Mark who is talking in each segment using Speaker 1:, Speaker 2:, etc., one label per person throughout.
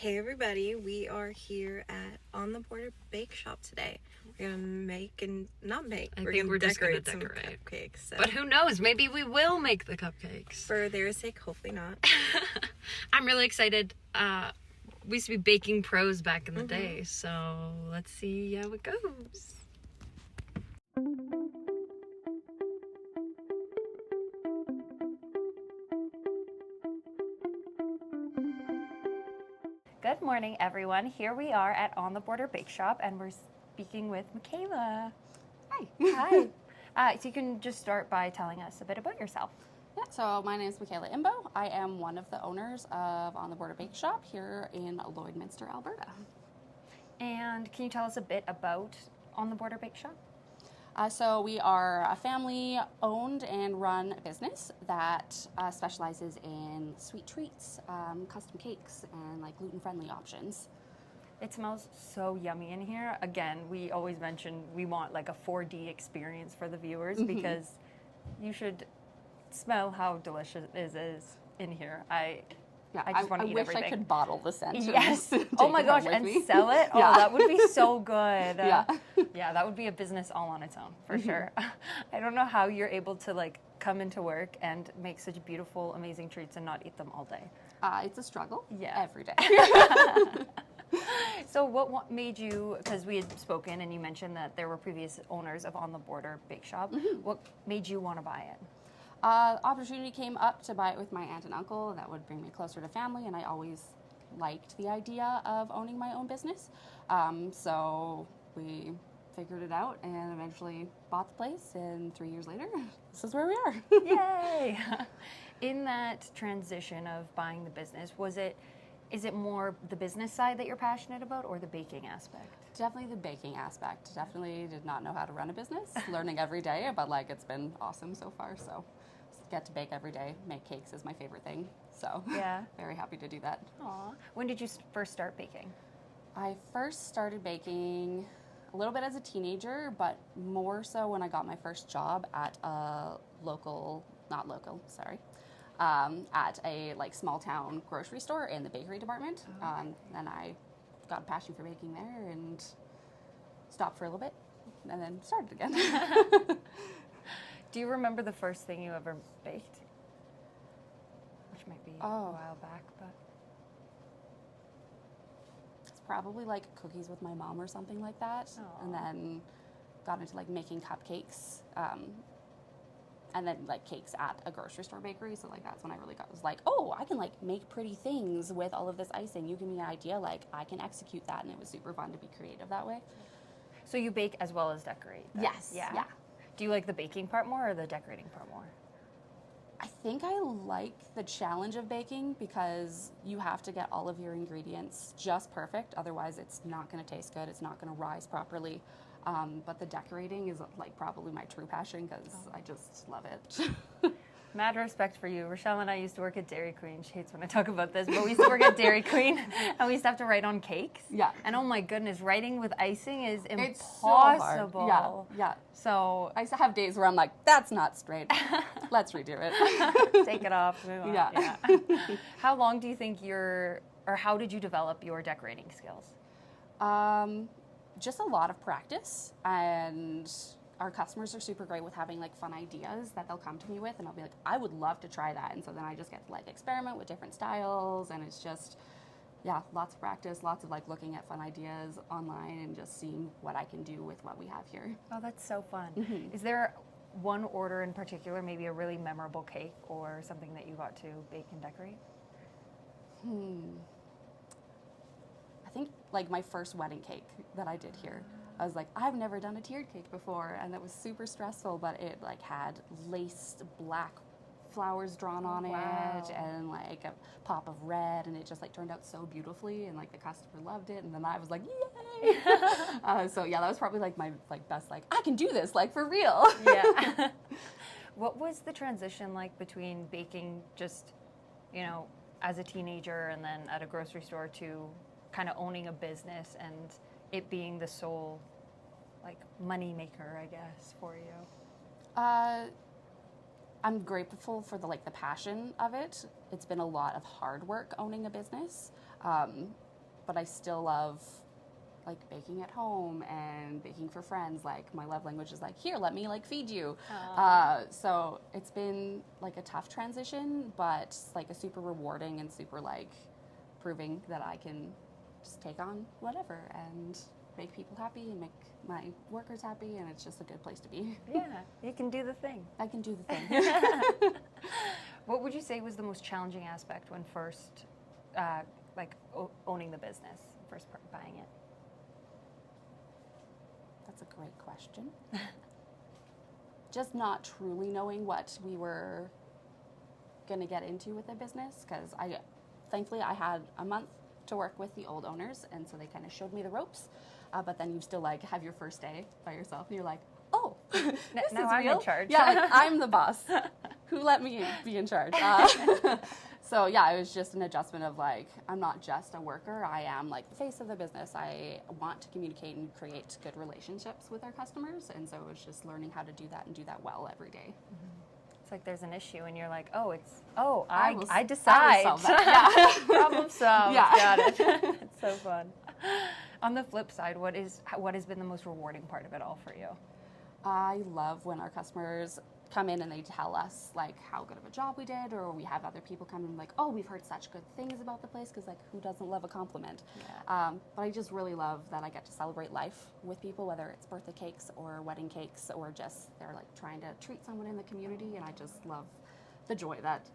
Speaker 1: Hey everybody, we are here at On the Border Bakeshop today. We're gonna make and not make.
Speaker 2: I think we're just gonna decorate
Speaker 1: some cupcakes. So.
Speaker 2: But who knows? Maybe we will make the cupcakes.
Speaker 1: For their sake, hopefully not.
Speaker 2: I'm really excited. We used to be baking pros back in the day, so let's see how it goes.
Speaker 3: Good morning, everyone. Here we are at On the Border Bakeshop, and we're speaking with Miquela.
Speaker 4: Hi.
Speaker 3: Hi. So you can just start by telling us a bit about yourself.
Speaker 4: Yeah, so my name is Miquela Imbeau. I am one of the owners of On the Border Bakeshop here in Lloydminster, Alberta.
Speaker 3: And can you tell us a bit about On the Border Bakeshop?
Speaker 4: So we are a family-owned and run business that specializes in sweet treats, custom cakes, and like gluten-friendly options.
Speaker 3: It smells so yummy in here. Again, we always mention we want like a 4D experience for the viewers because you should smell how delicious it is in here. I just want to eat everything.
Speaker 4: I wish I could bottle the scent.
Speaker 3: Yes.
Speaker 4: And
Speaker 3: Oh my gosh, and sell it? Oh, that would be so good. Yeah, that would be a business all on its own, for sure. I don't know how you're able to like come into work and make such beautiful, amazing treats and not eat them all day.
Speaker 4: It's a struggle.
Speaker 3: Yeah.
Speaker 4: Every day.
Speaker 3: So what made you, because we had spoken and you mentioned that there were previous owners of On the Border Bakeshop, what made you want to buy it?
Speaker 4: Opportunity came up to buy it with my aunt and uncle. That would bring me closer to family, and I always liked the idea of owning my own business. So we figured it out and eventually bought the place, and 3 years later, this is where we are.
Speaker 3: Yay! In that transition of buying the business, is it more the business side that you're passionate about or the baking aspect?
Speaker 4: Definitely the baking aspect. Definitely did not know how to run a business, learning every day, but like it's been awesome so far. So get to bake every day. Make cakes is my favorite thing. So
Speaker 3: yeah,
Speaker 4: very happy to do that.
Speaker 3: Aw. When did you first start baking?
Speaker 4: I first started baking a little bit as a teenager, but more so when I got my first job at a at a like small town grocery store in the bakery department. And I got a passion for baking there and stopped for a little bit and then started again.
Speaker 3: Do you remember the first thing you ever baked? Which might be a while back, but
Speaker 4: it's probably like cookies with my mom or something like that.
Speaker 3: Aww.
Speaker 4: And then got into like making cupcakes. And then like cakes at a grocery store bakery. So like that's when I really was like, oh, I can like make pretty things with all of this icing. You give me an idea, like I can execute that. And it was super fun to be creative that way.
Speaker 3: So you bake as well as decorate? Then?
Speaker 4: Yes. Yeah.
Speaker 3: Do you like the baking part more or the decorating part more?
Speaker 4: I think I like the challenge of baking because you have to get all of your ingredients just perfect. Otherwise it's not going to taste good. It's not going to rise properly. But the decorating is like probably my true passion because I just love it.
Speaker 3: Mad respect for you. Rochelle and I used to work at Dairy Queen. She hates when I talk about this, but we used to work at Dairy Queen and we used to have to write on cakes.
Speaker 4: Yeah.
Speaker 3: And oh my goodness, writing with icing is impossible.
Speaker 4: It's so hard. Yeah.
Speaker 3: So
Speaker 4: I used to have days where I'm like, that's not straight. Let's redo it.
Speaker 3: Take it off, move on.
Speaker 4: Yeah.
Speaker 3: How long do you think how did you develop your decorating skills?
Speaker 4: Just a lot of practice, and our customers are super great with having like fun ideas that they'll come to me with, and I'll be like, I would love to try that. And so then I just get to like experiment with different styles, and it's just, lots of practice, lots of like looking at fun ideas online and just seeing what I can do with what we have here.
Speaker 3: Oh, that's so fun.
Speaker 4: Mm-hmm.
Speaker 3: Is there one order in particular, maybe a really memorable cake or something that you got to bake and decorate?
Speaker 4: I think like my first wedding cake that I did here, I was like, I've never done a tiered cake before, and that was super stressful, but it like had laced black flowers drawn on it and like a pop of red, and it just like turned out so beautifully, and like the customer loved it, and then I was like, yay! So yeah, that was probably like my like best like I can do this like for real.
Speaker 3: Yeah. What was the transition like between baking just, as a teenager and then at a grocery store to kind of owning a business and it being the sole like money maker, I guess, for you?
Speaker 4: I'm grateful for the passion of it. It's been a lot of hard work owning a business. but I still love like baking at home and baking for friends. Like my love language is like, here, let me like feed you. So it's been like a tough transition, but like a super rewarding and super like proving that I can just take on whatever and make people happy and make my workers happy, and it's just a good place to be.
Speaker 3: Yeah, you can do the thing.
Speaker 4: I can do the thing.
Speaker 3: What would you say was the most challenging aspect when first, owning the business, first buying it?
Speaker 4: That's a great question. Just not truly knowing what we were going to get into with the business, because thankfully I had a month to work with the old owners, and so they kind of showed me the ropes. But then you still like have your first day by yourself, and you're like, oh, this
Speaker 3: now
Speaker 4: is
Speaker 3: I'm
Speaker 4: real?
Speaker 3: in charge.
Speaker 4: Yeah, like, I'm the boss. Who let me be in charge? So yeah, it was just an adjustment of like, I'm not just a worker. I am like the face of the business. I want to communicate and create good relationships with our customers, and so it was just learning how to do that and do that well every day.
Speaker 3: It's like there's an issue and you're like, I
Speaker 4: I
Speaker 3: decide.
Speaker 4: will solve that. Yeah.
Speaker 3: Problem solved.
Speaker 4: Yeah.
Speaker 3: Got it. It's so fun. On the flip side, what has been the most rewarding part of it all for you?
Speaker 4: I love when our customers come in and they tell us like how good of a job we did, or we have other people come in like, oh, we've heard such good things about the place, because like who doesn't love a compliment?
Speaker 3: Yeah.
Speaker 4: But I just really love that I get to celebrate life with people, whether it's birthday cakes or wedding cakes, or just they're like trying to treat someone in the community, and I just love the joy that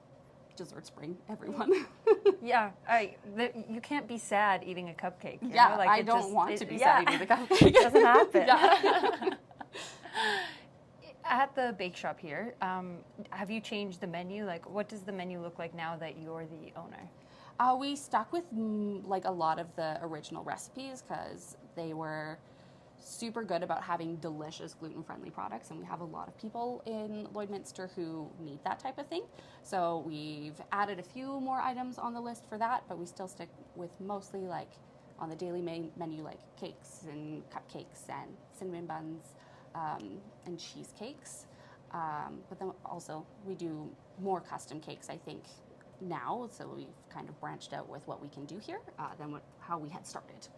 Speaker 4: desserts bring everyone.
Speaker 3: Yeah, you can't be sad eating a cupcake. You
Speaker 4: Yeah,
Speaker 3: know? Like
Speaker 4: I don't want to be sad eating the cupcake.
Speaker 3: It doesn't happen.
Speaker 4: Yeah.
Speaker 3: At the bake shop here, have you changed the menu? Like, what does the menu look like now that you're the owner?
Speaker 4: We stuck with like a lot of the original recipes, because they were super good about having delicious gluten-friendly products, and we have a lot of people in Lloydminster who need that type of thing. So we've added a few more items on the list for that, but we still stick with mostly like on the daily menu, like cakes and cupcakes and cinnamon buns and cheesecakes. But then also we do more custom cakes, I think, now. So we've kind of branched out with what we can do here than how we had started.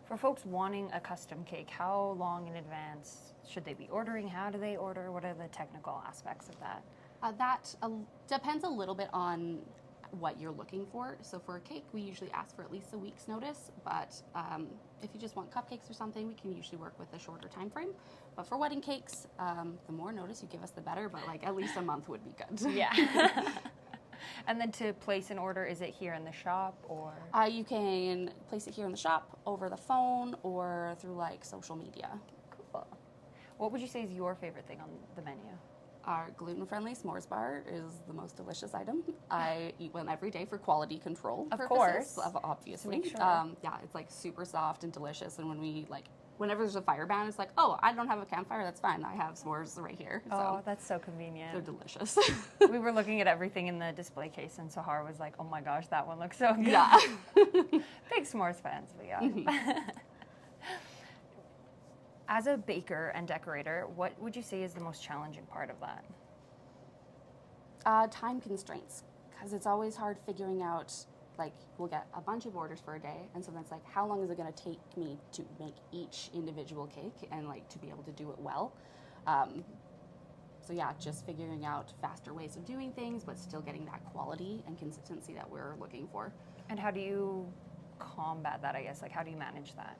Speaker 3: For folks wanting a custom cake, how long in advance should they be ordering? How do they order? What are the technical aspects of that?
Speaker 4: That depends a little bit on what you're looking for. So for a cake, we usually ask for at least a week's notice, but if you just want cupcakes or something, we can usually work with a shorter time frame. But for wedding cakes, the more notice you give us, the better, but like at least a month would be good.
Speaker 3: Yeah. And then to place an order, is it here in the shop or?
Speaker 4: You can place it here in the shop, over the phone, or through like social media.
Speaker 3: Cool. What would you say is your favorite thing on the menu?
Speaker 4: Our gluten-friendly s'mores bar is the most delicious item. I eat one every day for quality control purposes,
Speaker 3: course.
Speaker 4: Obviously.
Speaker 3: To make sure.
Speaker 4: Yeah, it's like super soft and delicious. And whenever there's a fire ban, it's like, oh, I don't have a campfire, that's fine. I have s'mores right here.
Speaker 3: Oh, that's so convenient.
Speaker 4: They're delicious.
Speaker 3: We were looking at everything in the display case, and Sahar was like, oh my gosh, that one looks so good.
Speaker 4: Yeah.
Speaker 3: Big s'mores fans, we are. As a baker and decorator, what would you say is the most challenging part of that?
Speaker 4: Time constraints, because it's always hard figuring out, like, we'll get a bunch of orders for a day, and so then it's like, how long is it going to take me to make each individual cake and like to be able to do it well? So yeah, just figuring out faster ways of doing things, but still getting that quality and consistency that we're looking for.
Speaker 3: And how do you combat that, I guess? Like, how do you manage that?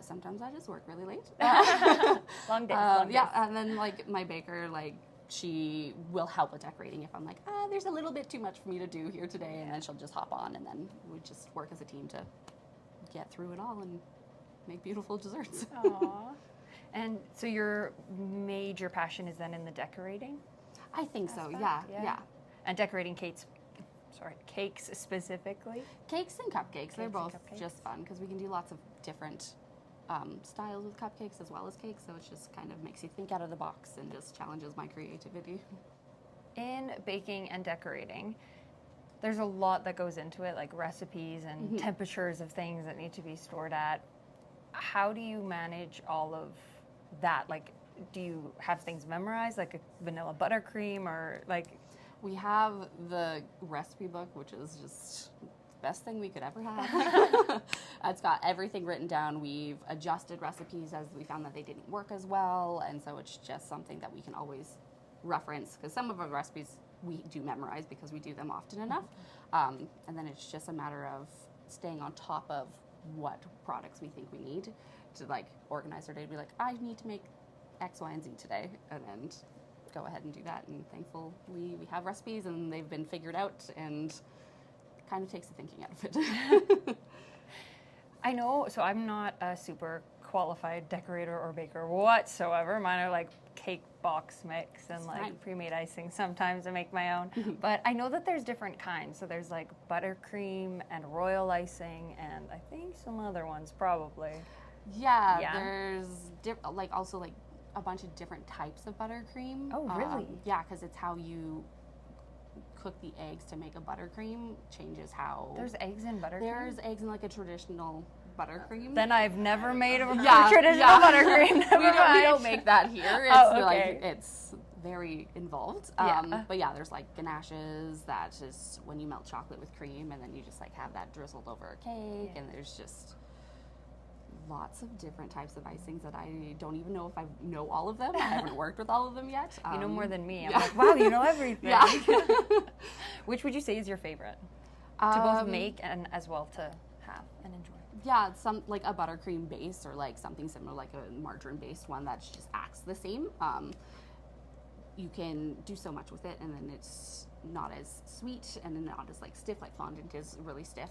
Speaker 4: Sometimes I just work really late.
Speaker 3: Long days.
Speaker 4: Yeah, and then like my baker, like she will help with decorating if I'm like, there's a little bit too much for me to do here today, and then she'll just hop on, and then we just work as a team to get through it all and make beautiful desserts.
Speaker 3: Aww. And so your major passion is then in the decorating?
Speaker 4: I think so.
Speaker 3: aspect?
Speaker 4: Yeah.
Speaker 3: And decorating cakes specifically?
Speaker 4: Cakes and cupcakes, they're
Speaker 3: and
Speaker 4: both
Speaker 3: cupcakes.
Speaker 4: just fun because we can do lots of different styles with cupcakes as well as cakes, so it just kind of makes you think out of the box and just challenges my creativity.
Speaker 3: In baking and decorating, there's a lot that goes into it, like recipes and temperatures of things that need to be stored at. How do you manage all of that? Like, do you have things memorized, like a vanilla buttercream, or like?
Speaker 4: We have the recipe book, which is just best thing we could ever have. It's got everything written down. We've adjusted recipes as we found that they didn't work as well, and so it's just something that we can always reference, because some of our recipes we do memorize because we do them often enough. And then it's just a matter of staying on top of what products we think we need to like organize our day, to be like, I need to make X, Y, and Z today, and then go ahead and do that. And thankfully we have recipes and they've been figured out, and it kind of takes the thinking out of it.
Speaker 3: I know, so I'm not a super qualified decorator or baker whatsoever. Mine are like cake box mix and like
Speaker 4: fine.
Speaker 3: pre-made icing sometimes I make my own. But I know that there's different kinds. So there's like buttercream and royal icing and I think some other ones probably. Yeah.
Speaker 4: There's also like a bunch of different types of buttercream.
Speaker 3: Oh, really?
Speaker 4: Yeah, because it's how you cook the eggs to make a buttercream changes how.
Speaker 3: There's eggs in buttercream?
Speaker 4: There's eggs in like a traditional buttercream.
Speaker 3: Then I've never made a
Speaker 4: Yeah,
Speaker 3: traditional
Speaker 4: yeah.
Speaker 3: buttercream.
Speaker 4: we don't make that here. It's
Speaker 3: Oh, okay.
Speaker 4: like it's very involved.
Speaker 3: Yeah.
Speaker 4: But yeah, there's like ganaches that is when you melt chocolate with cream and then you just like have that drizzled over a cake, and there's just lots of different types of icings that I don't even know if I know all of them. I haven't worked with all of them yet.
Speaker 3: You know more than me. I'm
Speaker 4: yeah.
Speaker 3: like, wow, you know everything.
Speaker 4: Yeah.
Speaker 3: Which would you say is your favorite? To both make and as well to have and enjoy.
Speaker 4: Yeah, some like a buttercream base or like something similar, like a margarine based one that just acts the same. You can do so much with it, and then it's not as sweet and not as like stiff. Like fondant is really stiff.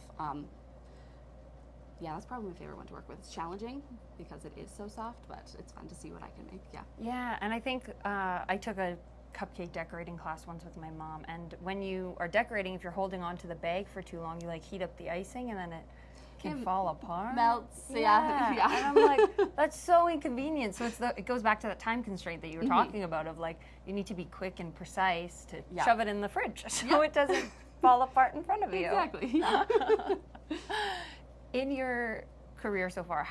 Speaker 4: Yeah, that's probably my favorite one to work with. It's challenging because it is so soft, but it's fun to see what I can make. Yeah.
Speaker 3: Yeah, and I think I took a cupcake decorating class once with my mom, and when you are decorating, if you're holding on to the bag for too long, you like heat up the icing and then it can fall apart.
Speaker 4: Melts. Yeah.
Speaker 3: And I'm like, that's so inconvenient. So it goes back to that time constraint that you were talking about of like, you need to be quick and precise to shove it in the fridge so it doesn't fall apart in front of you.
Speaker 4: Exactly.
Speaker 3: In your career so far,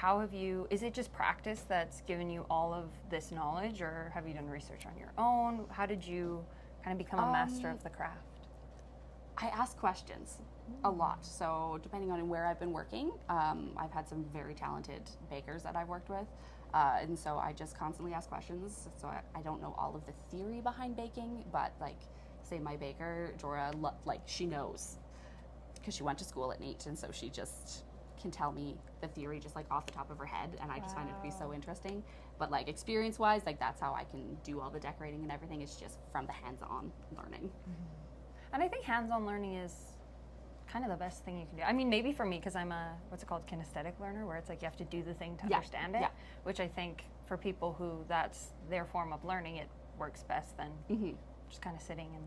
Speaker 3: is it just practice that's given you all of this knowledge, or have you done research on your own? How did you kind of become a master of the craft?
Speaker 4: I ask questions a lot. So depending on where I've been working, I've had some very talented bakers that I've worked with. And so I just constantly ask questions. So I don't know all of the theory behind baking, but like say my baker, Jorah, like she knows because she went to school at NAIT, and so she just can tell me the theory just like off the top of her head, and I just find it to be so interesting. But like experience wise, like that's how I can do all the decorating and everything. It's just from the hands-on learning.
Speaker 3: And I think hands-on learning is kind of the best thing you can do. I mean, maybe for me, because I'm a, kinesthetic learner, where it's like you have to do the thing to understand it, which I think for people who that's their form of learning, it works best than just kind of sitting and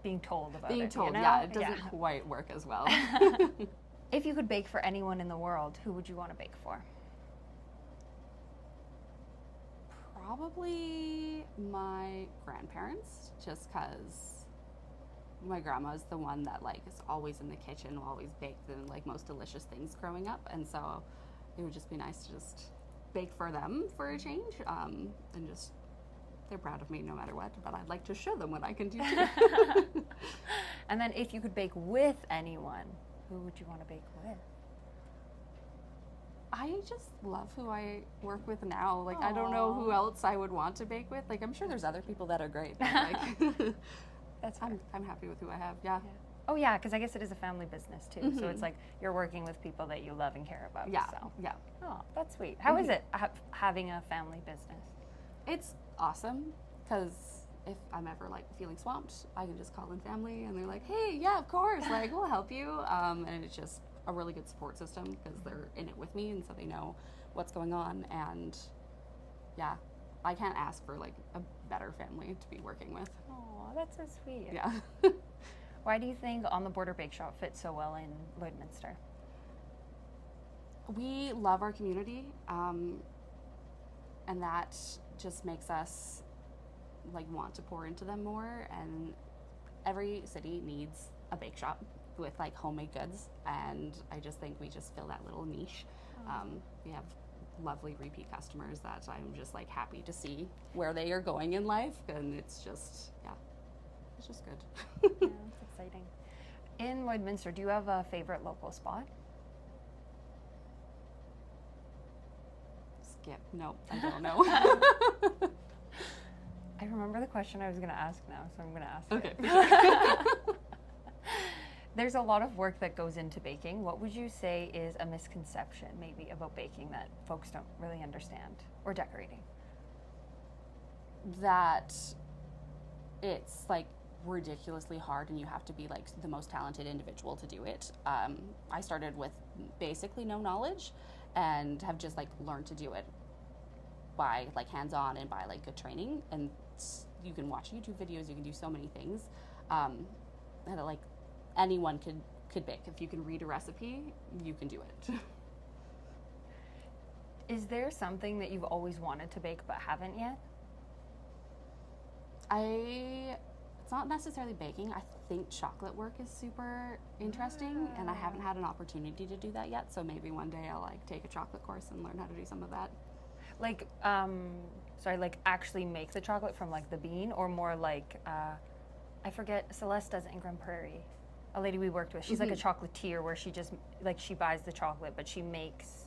Speaker 3: being told about it.
Speaker 4: Being told,
Speaker 3: you know?
Speaker 4: yeah, it doesn't quite work as well.
Speaker 3: If you could bake for anyone in the world, who would you want to bake for?
Speaker 4: Probably my grandparents, just because my grandma's the one that like is always in the kitchen, will always bake the like most delicious things growing up, and so it would just be nice to just bake for them for a change, and just they're proud of me no matter what, but I'd like to show them what I can do too.
Speaker 3: And then if you could bake with anyone, who would you want to bake with?
Speaker 4: I just love who I work with now. Like, I don't know who else I would want to bake with. Like, I'm sure there's other people that are great, but like,
Speaker 3: That's fair.
Speaker 4: I'm happy with who I have. Yeah.
Speaker 3: Oh yeah, because I guess it is a family business too. So it's like you're working with people that you love and care about.
Speaker 4: Yeah.
Speaker 3: So.
Speaker 4: Yeah.
Speaker 3: Oh, that's sweet. How is it having a family business?
Speaker 4: It's awesome because if I'm ever like feeling swamped, I can just call in family and they're like, hey, yeah, of course, like we'll help you. And it's just a really good support system because they're in it with me, and so they know what's going on. And yeah, I can't ask for like a better family to be working with.
Speaker 3: Oh, that's so sweet.
Speaker 4: Yeah.
Speaker 3: Why do you think On the Border Bakeshop fits so well in Lloydminster?
Speaker 4: We love our community, and that just makes us like want to pour into them more. And every city needs a bake shop with like homemade goods, and I just think we just fill that little niche. We have lovely repeat customers that I'm just like happy to see where they are going in life, and it's just it's just good.
Speaker 3: Yeah, that's exciting. In Lloydminster, do you have a favorite local spot?
Speaker 4: Skip. No, I don't know.
Speaker 3: I remember the question I was going to ask now, so I'm going to ask
Speaker 4: Okay.
Speaker 3: it. There's a lot of work that goes into baking. What would you say is a misconception maybe about baking that folks don't really understand, or decorating?
Speaker 4: That it's like ridiculously hard and you have to be like the most talented individual to do it. I started with basically no knowledge and have just like learned to do it by like hands-on and by like good training, and you can watch YouTube videos, you can do so many things, and like anyone could bake. If you can read a recipe, you can do it.
Speaker 3: Is there something that you've always wanted to bake but haven't yet?
Speaker 4: It's not necessarily baking. I think chocolate work is super interesting, and I haven't had an opportunity to do that yet, so maybe one day I'll like take a chocolate course and learn how to do some of that.
Speaker 3: Like, like actually make the chocolate from like the bean, or more like, I forget, Celeste does it in Grand Prairie. A lady we worked with, she's like a chocolatier where she just, like she buys the chocolate, but she makes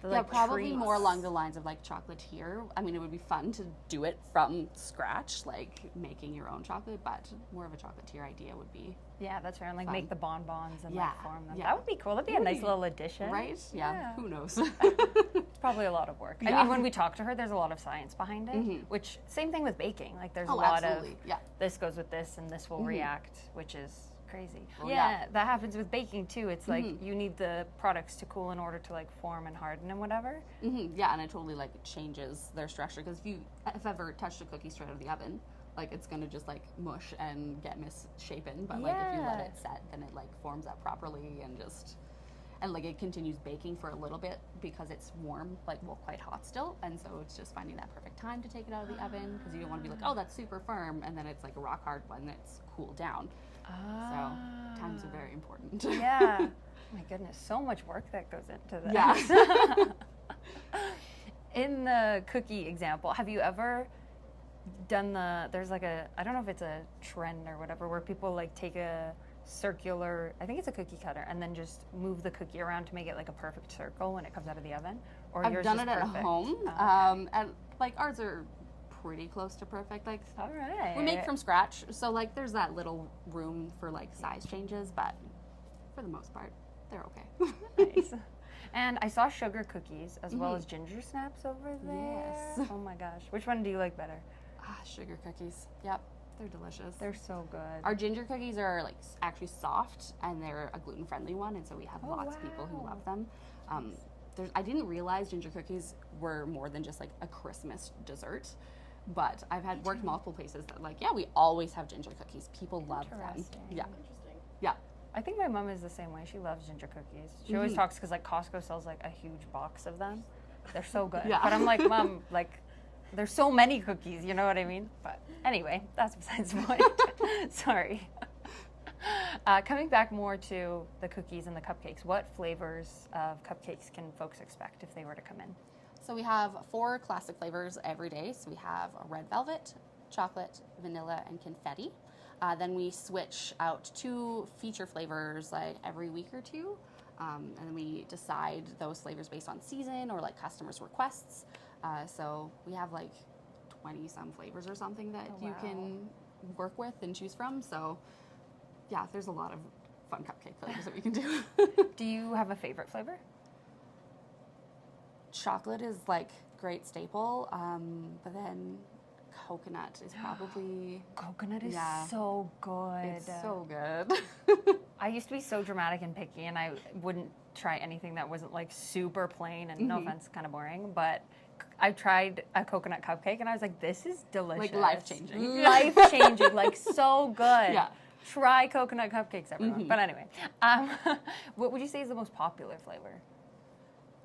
Speaker 3: the,
Speaker 4: Yeah,
Speaker 3: like,
Speaker 4: probably
Speaker 3: treats.
Speaker 4: more along the lines of like chocolatier. I mean, it would be fun to do it from scratch, like making your own chocolate, but more of a chocolate-tier idea would be
Speaker 3: Yeah, that's fair. And like
Speaker 4: fun.
Speaker 3: make the bonbons and
Speaker 4: Yeah,
Speaker 3: like form them.
Speaker 4: yeah.
Speaker 3: That would be cool. That'd be a nice little addition.
Speaker 4: right. Yeah.
Speaker 3: Yeah.
Speaker 4: Who knows?
Speaker 3: It's probably a lot of work. I
Speaker 4: Yeah.
Speaker 3: mean, when we talk to her, there's a lot of science behind it, which same thing with baking. Like there's a lot
Speaker 4: absolutely.
Speaker 3: of
Speaker 4: Yeah.
Speaker 3: this goes with this and this will react, which is crazy.
Speaker 4: Well,
Speaker 3: yeah,
Speaker 4: yeah.
Speaker 3: that happens with baking too. It's like you need the products to cool in order to like form and harden and whatever.
Speaker 4: Yeah, and it totally like changes their structure, because if ever touched a cookie straight out of the oven, like it's gonna just like mush and get misshapen. But like if you let
Speaker 3: Yeah.
Speaker 4: it set, then it like forms up properly and like it continues baking for a little bit because it's warm, like quite hot still, and so it's just finding that perfect time to take it out of the oven, because you don't want to be like, oh, that's super firm, and then it's like a rock hard when it's cooled down. So times are very important.
Speaker 3: Yeah. Oh my goodness, so much work that goes into this.
Speaker 4: Yeah.
Speaker 3: In the cookie example, have you ever done there's like I don't know if it's a trend or whatever, where people like take a circular, I think it's a cookie cutter, and then just move the cookie around to make it like a perfect circle when it comes out of the oven? Or
Speaker 4: I've
Speaker 3: yours
Speaker 4: done
Speaker 3: is
Speaker 4: it at
Speaker 3: perfect?
Speaker 4: home,
Speaker 3: Oh, okay.
Speaker 4: and like ours are pretty close to perfect. Like
Speaker 3: All right.
Speaker 4: we make from scratch, so like there's that little room for like size changes, but for the most part, they're okay.
Speaker 3: Nice. And I saw sugar cookies as well as ginger snaps over there.
Speaker 4: Yes.
Speaker 3: Oh my gosh. Which one do you like better?
Speaker 4: Sugar cookies. Yep, they're delicious.
Speaker 3: They're so good.
Speaker 4: Our ginger cookies are like actually soft, and they're a gluten-friendly one, and so we have lots of people who love them. I didn't realize ginger cookies were more than just like a Christmas dessert, but I've had worked multiple places that like, yeah, we always have ginger cookies. People love them.
Speaker 3: Interesting.
Speaker 4: Yeah. Yeah.
Speaker 3: I think my mom is the same way. She loves ginger cookies. She always talks, because like Costco sells like a huge box of them. They're so good.
Speaker 4: Yeah.
Speaker 3: But I'm like, Mom, like there's so many cookies, you know what I mean? But anyway, that's besides the point. Sorry. Coming back more to the cookies and the cupcakes, what flavors of cupcakes can folks expect if they were to come in?
Speaker 4: So we have 4 classic flavors every day. So we have a red velvet, chocolate, vanilla, and confetti. Then we switch out 2 feature flavors like every week or 2. And then we decide those flavors based on season or like customers' requests. So we have like 20 some flavors or something that you can work with and choose from. So yeah, there's a lot of fun cupcake flavors that we can do.
Speaker 3: Do you have a favorite flavor?
Speaker 4: Chocolate is like great staple, but then coconut is probably
Speaker 3: Coconut is
Speaker 4: Yeah.
Speaker 3: so good.
Speaker 4: it's so good.
Speaker 3: I used to be so dramatic and picky, and I wouldn't try anything that wasn't like super plain, and no offense, kind of boring, but I tried a coconut cupcake and I was like, this is delicious.
Speaker 4: Like life-changing.
Speaker 3: Life-changing, like so good.
Speaker 4: Yeah.
Speaker 3: Try coconut cupcakes, everyone. But anyway, what would you say is the most popular flavor?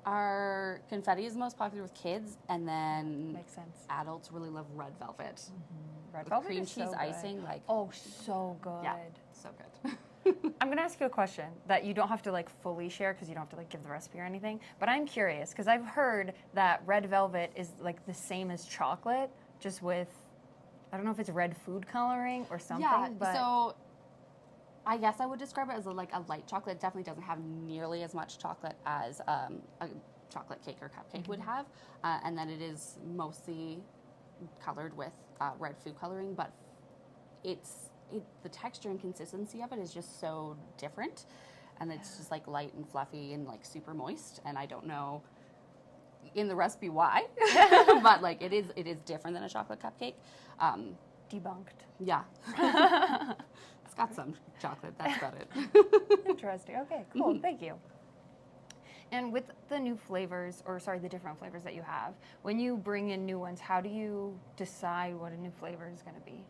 Speaker 4: Our confetti is the most popular with kids, and then
Speaker 3: Makes sense.
Speaker 4: adults really love red velvet.
Speaker 3: Red
Speaker 4: With
Speaker 3: velvet
Speaker 4: cream
Speaker 3: is so
Speaker 4: cheese
Speaker 3: good.
Speaker 4: icing, like
Speaker 3: Oh, so good.
Speaker 4: yeah, so good.
Speaker 3: I'm gonna ask you a question that you don't have to like fully share, because you don't have to like give the recipe or anything. But I'm curious, because I've heard that red velvet is like the same as chocolate, just with, I don't know if it's red food coloring or something.
Speaker 4: Yeah,
Speaker 3: but
Speaker 4: so I guess I would describe it as like a light chocolate. It definitely doesn't have nearly as much chocolate as a chocolate cake or cupcake would have. And then it is mostly colored with red food coloring, but the texture and consistency of it is just so different. And it's just like light and fluffy and like super moist. And I don't know in the recipe why, but like it is different than a chocolate cupcake.
Speaker 3: Debunked.
Speaker 4: Yeah. It's got some chocolate, that's about it.
Speaker 3: Interesting. Okay, cool. Thank you. And with the new flavors, the different flavors that you have, when you bring in new ones, how do you decide what a new flavor is going to be?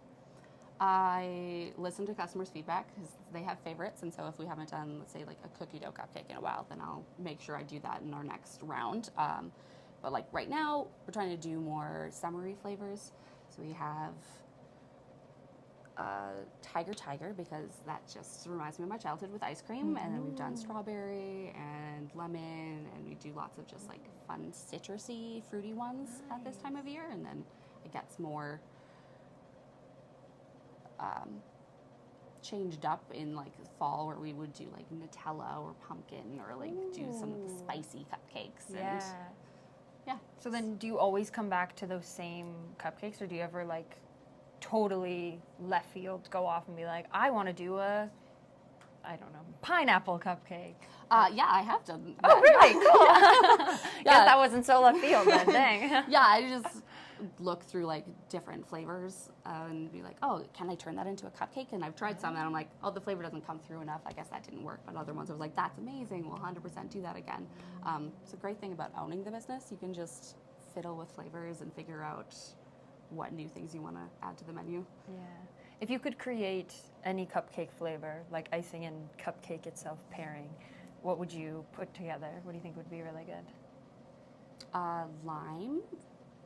Speaker 4: I listen to customers' feedback because they have favorites, and so if we haven't done, let's say, like a cookie dough cupcake in a while, then I'll make sure I do that in our next round. But like right now, we're trying to do more summery flavors. So we have Tiger because that just reminds me of my childhood with ice cream. And then we've done strawberry and lemon, and we do lots of just like fun citrusy, fruity ones at this time of year. And then it gets more changed up in like fall, where we would do like Nutella or pumpkin, or like do some of the spicy cupcakes.
Speaker 3: Yeah.
Speaker 4: And yeah.
Speaker 3: So then do you always come back to those same cupcakes, or do you ever like totally left field go off and be like, I want to do a, I don't know, pineapple cupcake?
Speaker 4: Yeah, I have done that.
Speaker 3: Oh, really? Cool.
Speaker 4: Yeah.
Speaker 3: Guess that wasn't so left field then, dang.
Speaker 4: Yeah, I just look through like different flavors and be like, oh, can I turn that into a cupcake? And I've tried some and I'm like, oh, the flavor doesn't come through enough. I guess that didn't work. But other ones I was like, that's amazing. We'll 100% do that again. It's a great thing about owning the business. You can just fiddle with flavors and figure out what new things you want to add to the menu.
Speaker 3: Yeah. If you could create any cupcake flavor, like icing and cupcake itself pairing, what would you put together? What do you think would be really good?
Speaker 4: Lime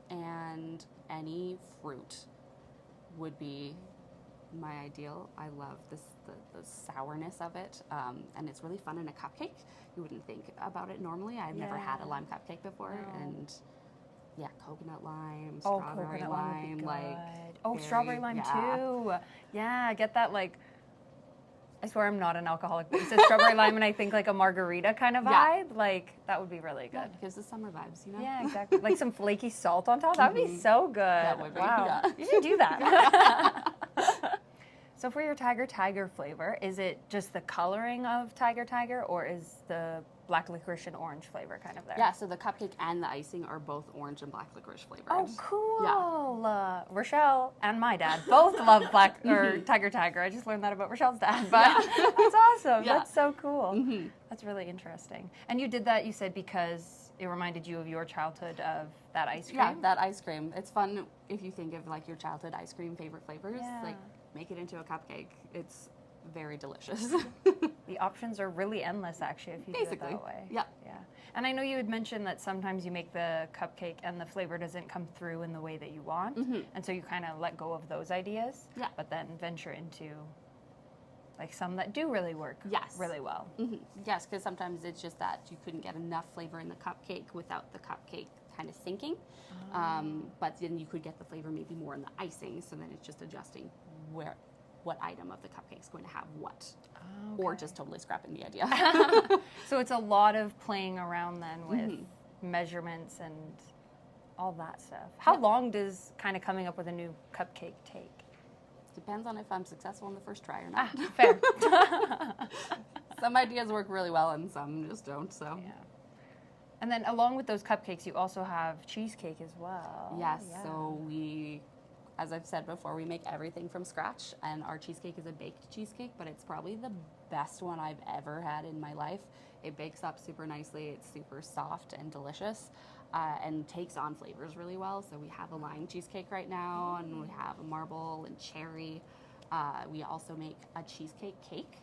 Speaker 4: and any fruit would be my ideal. I love the sourness of it, and it's really fun in a cupcake. You wouldn't think about it normally. I've never had a lime cupcake before, and yeah, coconut lime, strawberry lime, like
Speaker 3: strawberry lime
Speaker 4: yeah.
Speaker 3: too. Yeah, get that like. I swear I'm not an alcoholic, but you said strawberry lime, and I think like a margarita kind of vibe. Like that would be really good.
Speaker 4: Yeah, it gives the summer vibes, you know.
Speaker 3: Yeah, exactly. Like some flaky salt on top. That would be so good.
Speaker 4: That would be,
Speaker 3: wow,
Speaker 4: yeah.
Speaker 3: you should do that. So for your Tiger flavor, is it just the coloring of Tiger, or is the black licorice and orange flavor kind of there?
Speaker 4: Yeah, so the cupcake and the icing are both orange and black licorice flavored.
Speaker 3: Oh, cool.
Speaker 4: Yeah.
Speaker 3: Rochelle and my dad both love black or Tiger. I just learned that about Rochelle's dad, but that's awesome.
Speaker 4: Yeah.
Speaker 3: That's so cool. That's really interesting. And you did that, you said, because it reminded you of your childhood of that ice cream?
Speaker 4: Yeah, that ice cream. It's fun if you think of like your childhood ice cream favorite flavors.
Speaker 3: Yeah.
Speaker 4: Like make it into a cupcake. It's very delicious.
Speaker 3: The options are really endless, actually, if you do it that way.
Speaker 4: Yeah.
Speaker 3: Yeah. And I know you had mentioned that sometimes you make the cupcake and the flavor doesn't come through in the way that you want, and so you kind of let go of those ideas, but then venture into like some that do really work really well.
Speaker 4: Yes, because sometimes it's just that you couldn't get enough flavor in the cupcake without the cupcake kind of sinking, but then you could get the flavor maybe more in the icing, so then it's just adjusting what item of the cupcake is going to have what, or just totally scrapping the idea.
Speaker 3: So it's a lot of playing around then with measurements and all that stuff. How long does kind of coming up with a new cupcake take?
Speaker 4: Depends on if I'm successful in the first try or not.
Speaker 3: Fair.
Speaker 4: Some ideas work really well and some just don't, so.
Speaker 3: Yeah. And then along with those cupcakes, you also have cheesecake as well.
Speaker 4: Yes, so we, as I've said before, we make everything from scratch, and our cheesecake is a baked cheesecake, but it's probably the best one I've ever had in my life. It bakes up super nicely, it's super soft and delicious, and takes on flavors really well. So we have a lime cheesecake right now, and we have a marble and cherry. We also make a cheesecake cake.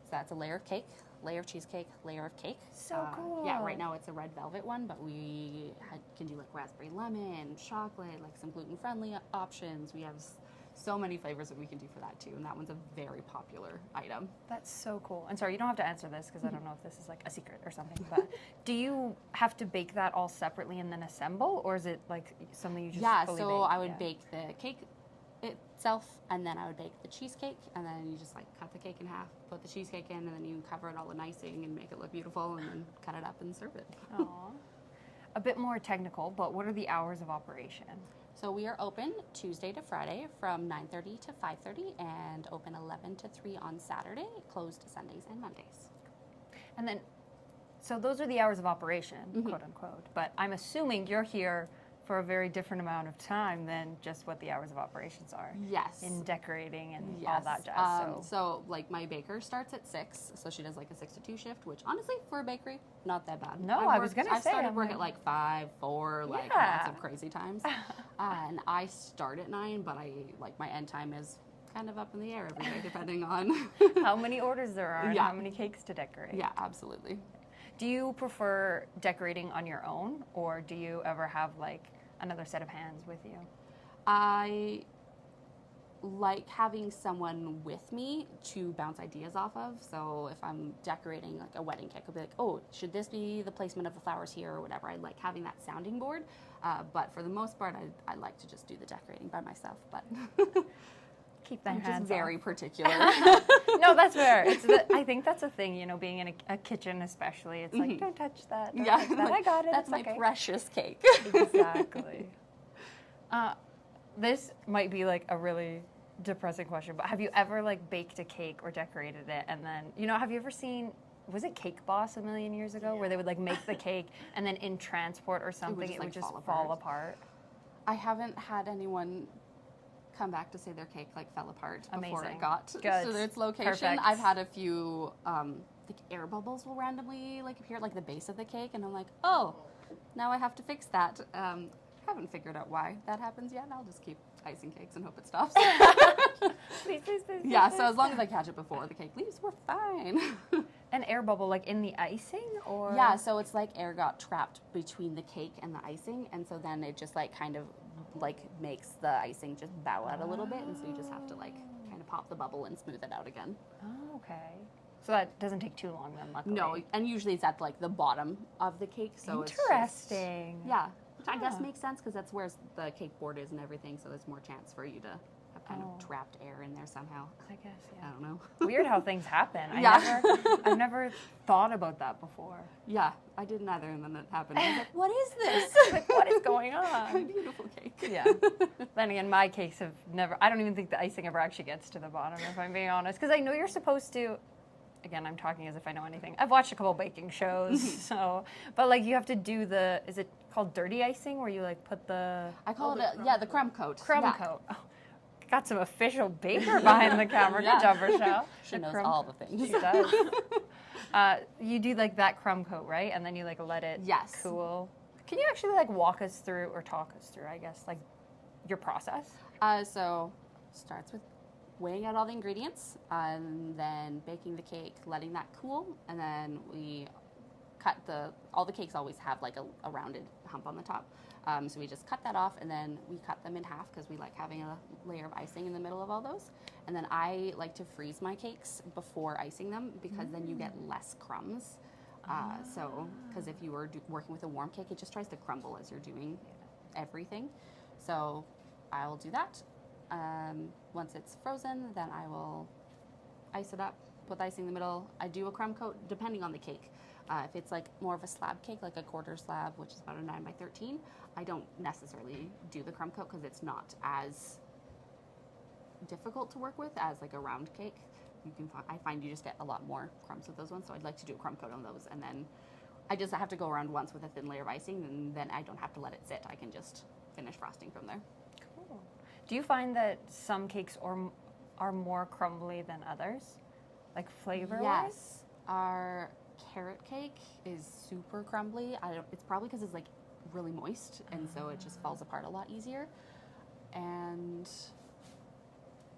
Speaker 4: So that's a layer of cake, layer of cheesecake, layer of cake.
Speaker 3: So cool.
Speaker 4: Yeah, right now it's a red velvet one, but we can do like raspberry lemon, chocolate, like some gluten-friendly options. We have so many flavors that we can do for that too, and that one's a very popular item.
Speaker 3: That's so cool. And sorry, you don't have to answer this because I don't know if this is like a secret or something, but do you have to bake that all separately and then assemble, or is it like something you just fully
Speaker 4: so
Speaker 3: bake?
Speaker 4: I would bake the cake itself, and then I would bake the cheesecake, and then you just like cut the cake in half, put the cheesecake in, and then you cover it all in icing and make it look beautiful, and then cut it up and serve it.
Speaker 3: Aw. A bit more technical, but what are the hours of operation?
Speaker 4: So we are open Tuesday to Friday from 9:30 to 5:30, and open 11 to 3 on Saturday, closed Sundays and Mondays.
Speaker 3: And then, so those are the hours of operation, quote unquote. But I'm assuming you're here for a very different amount of time than just what the hours of operations are.
Speaker 4: Yes.
Speaker 3: In decorating and
Speaker 4: Yes.
Speaker 3: all that jazz.
Speaker 4: So like my baker starts at 6, so she does like a 6 to 2 shift, which honestly for a bakery, not that bad.
Speaker 3: No, I was gonna
Speaker 4: I've
Speaker 3: say,
Speaker 4: started
Speaker 3: I'm
Speaker 4: work
Speaker 3: like-
Speaker 4: at like 5, 4, like
Speaker 3: Yeah.
Speaker 4: lots of crazy times. And I start at 9, but I like my end time is kind of up in the air every day depending on.
Speaker 3: How many orders there are and
Speaker 4: Yeah.
Speaker 3: how many cakes to decorate.
Speaker 4: Yeah, absolutely.
Speaker 3: Do you prefer decorating on your own, or do you ever have like another set of hands with you?
Speaker 4: I like having someone with me to bounce ideas off of. So if I'm decorating like a wedding cake, I'll be like, oh, should this be the placement of the flowers here or whatever? I like having that sounding board. But for the most part, I like to just do the decorating by myself. But
Speaker 3: Keep them
Speaker 4: I'm
Speaker 3: hands
Speaker 4: just very
Speaker 3: off.
Speaker 4: particular.
Speaker 3: No, that's fair. I think that's a thing, you know, being in a kitchen especially. It's like, don't touch that. Don't touch that. I got it.
Speaker 4: That's
Speaker 3: it's
Speaker 4: my
Speaker 3: okay.
Speaker 4: precious cake.
Speaker 3: Exactly. This might be like a really depressing question, but have you ever like baked a cake or decorated it and then, you know, have you ever seen, was it Cake Boss a million years ago where they would like make the cake and then in transport or something it would just fall apart?
Speaker 4: I haven't had anyone come back to say their cake like fell apart before
Speaker 3: Amazing.
Speaker 4: it got
Speaker 3: Good.
Speaker 4: to its location.
Speaker 3: Perfect.
Speaker 4: I've had a few like air bubbles will randomly like appear at like the base of the cake, and I'm like, oh, now I have to fix that. Haven't figured out why that happens yet. I'll just keep icing cakes and hope it stops.
Speaker 3: Please, please, please,
Speaker 4: Yeah,
Speaker 3: please,
Speaker 4: so as
Speaker 3: please.
Speaker 4: long as I catch it before the cake leaves, we're fine.
Speaker 3: An air bubble like in the icing or?
Speaker 4: Yeah, so it's like air got trapped between the cake and the icing, and so then it just like kind of like makes the icing just bow out a little bit, and so you just have to like kind of pop the bubble and smooth it out again.
Speaker 3: Oh, okay. So that doesn't take too long then, luckily.
Speaker 4: No, and usually it's at like the bottom of the cake, so it's just-
Speaker 3: Interesting.
Speaker 4: yeah, which I guess
Speaker 3: Huh.
Speaker 4: makes sense because that's where the cake board is and everything, so there's more chance for you to have kind
Speaker 3: Oh.
Speaker 4: of trapped air in there somehow.
Speaker 3: I guess,
Speaker 4: I
Speaker 3: yeah.
Speaker 4: don't know.
Speaker 3: Weird how things happen.
Speaker 4: Yeah.
Speaker 3: I've never thought about that before.
Speaker 4: Yeah, I didn't either, and then it happened. I was like, what is this?
Speaker 3: Like, what is going
Speaker 4: A
Speaker 3: on?
Speaker 4: beautiful cake.
Speaker 3: Yeah. Then again, my cakes have never, I don't even think the icing ever actually gets to the bottom, if I'm being honest. Because I know you're supposed to, again, I'm talking as if I know anything. I've watched a couple baking shows, so, but like you have to do the, is it called dirty icing where you like put the
Speaker 4: I call it the crumb coat.
Speaker 3: crumb
Speaker 4: Yeah.
Speaker 3: coat? Oh, got some official baker behind the camera.
Speaker 4: Yeah.
Speaker 3: Good job, Rochelle.
Speaker 4: She
Speaker 3: The
Speaker 4: knows
Speaker 3: crumb
Speaker 4: all
Speaker 3: coat.
Speaker 4: the things.
Speaker 3: She does. You do like that crumb coat, right? And then you like let it
Speaker 4: Yes.
Speaker 3: cool. Can you actually like walk us through or talk us through, I guess, like your process?
Speaker 4: So starts with weighing out all the ingredients, and then baking the cake, letting that cool, and then we cut all the cakes always have like a rounded hump on the top. So we just cut that off, and then we cut them in half because we like having a layer of icing in the middle of all those. And then I like to freeze my cakes before icing them because then you get less crumbs. So, because if you were working with a warm cake, it just tries to crumble as you're doing everything. So I'll do that. Once it's frozen, then I will ice it up, put the icing in the middle. I do a crumb coat depending on the cake. If it's like more of a slab cake, like a quarter slab, which is about a 9 by 13, I don't necessarily do the crumb coat because it's not as difficult to work with as like a round cake. I find you just get a lot more crumbs with those ones, so I'd like to do a crumb coat on those, and then I just have to go around once with a thin layer of icing, and then I don't have to let it sit. I can just finish frosting from there.
Speaker 3: Cool. Do you find that some cakes are more crumbly than others, like flavor-wise?
Speaker 4: Yes, our carrot cake is super crumbly. It's probably because it's like really moist, and so it just falls apart a lot easier. And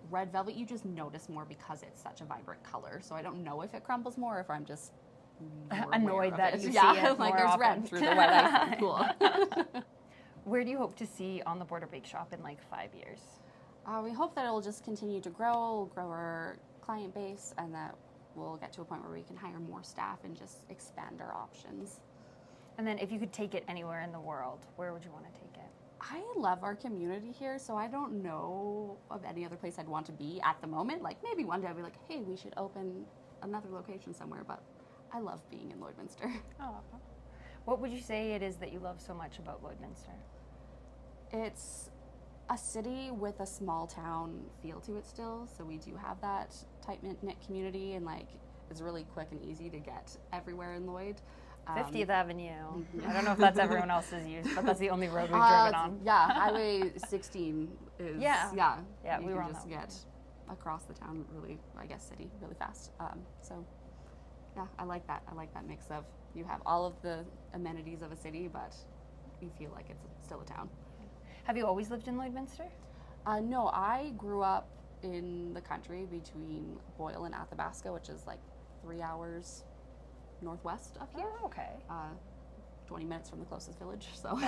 Speaker 4: red velvet, you just notice more because it's such a vibrant color. So I don't know if it crumbles more or if I'm just more
Speaker 3: Annoyed
Speaker 4: aware of
Speaker 3: that
Speaker 4: it.
Speaker 3: you see
Speaker 4: yeah,
Speaker 3: it
Speaker 4: like
Speaker 3: more
Speaker 4: there's
Speaker 3: often.
Speaker 4: red through the wet icing. Cool.
Speaker 3: Where do you hope to see On the Border Bakeshop in like 5 years?
Speaker 4: We hope that it'll just continue to grow our client base, and that we'll get to a point where we can hire more staff and just expand our options.
Speaker 3: And then if you could take it anywhere in the world, where would you want to take it?
Speaker 4: I love our community here, so I don't know of any other place I'd want to be at the moment. Like, maybe one day I'd be like, hey, we should open another location somewhere, but I love being in Lloydminster.
Speaker 3: Oh. What would you say it is that you love so much about Lloydminster?
Speaker 4: It's a city with a small town feel to it still, so we do have that tight-knit community, and like it's really quick and easy to get everywhere in Lloyd.
Speaker 3: 50th Avenue. I don't know if that's everyone else's use, but that's the only road we've driven on.
Speaker 4: Yeah, Highway 16 is,
Speaker 3: Yeah,
Speaker 4: you
Speaker 3: we were
Speaker 4: can
Speaker 3: on
Speaker 4: just
Speaker 3: that one.
Speaker 4: get across the town really, I guess, city really fast. So, yeah, I like that. I like that mix of you have all of the amenities of a city, but you feel like it's still a town.
Speaker 3: Have you always lived in Lloydminster?
Speaker 4: No, I grew up in the country between Boyle and Athabasca, which is like 3 hours northwest up here.
Speaker 3: Oh, okay.
Speaker 4: 20 minutes from the closest village. So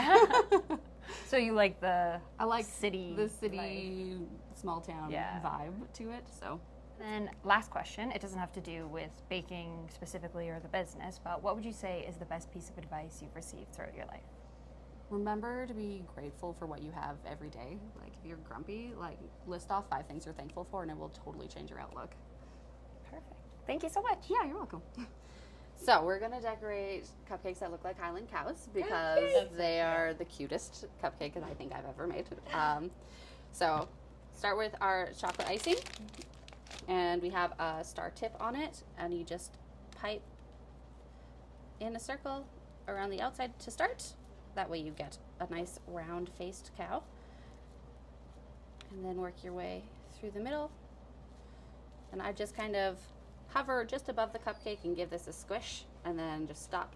Speaker 3: So you like the
Speaker 4: I like
Speaker 3: city,
Speaker 4: the city small town vibe to it. So
Speaker 3: And last question, it doesn't have to do with baking specifically or the business, but what would you say is the best piece of advice you've received throughout your life?
Speaker 4: remember to be grateful for what you have every day. Like if you're grumpy, like list off 5 things you're thankful for, and it will totally change your outlook.
Speaker 3: Perfect. Thank you so much.
Speaker 4: Yeah, you're welcome. So we're gonna decorate cupcakes that look like Highland cows because they are the cutest cupcake that I think I've ever made. So start with our chocolate icing, and we have a star tip on it, and you just pipe in a circle around the outside to start. That way you get a nice round-faced cow, and then work your way through the middle. And I just kind of hover just above the cupcake and give this a squish, and then just stop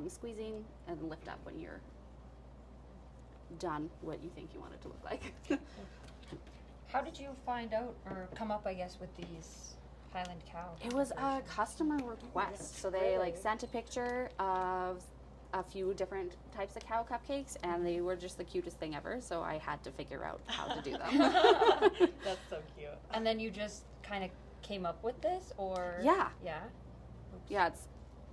Speaker 4: squeezing and lift up when you're done what you think you want it to look like.
Speaker 3: How did you find out or come up, I guess, with these Highland cow?
Speaker 4: It was a customer request. So they like sent a picture of a few different types of cow cupcakes, and they were just the cutest thing ever. So I had to figure out how to do them.
Speaker 2: That's so cute.
Speaker 3: And then you just kind of came up with this, or?
Speaker 4: Yeah.
Speaker 3: Yeah?
Speaker 4: Yeah,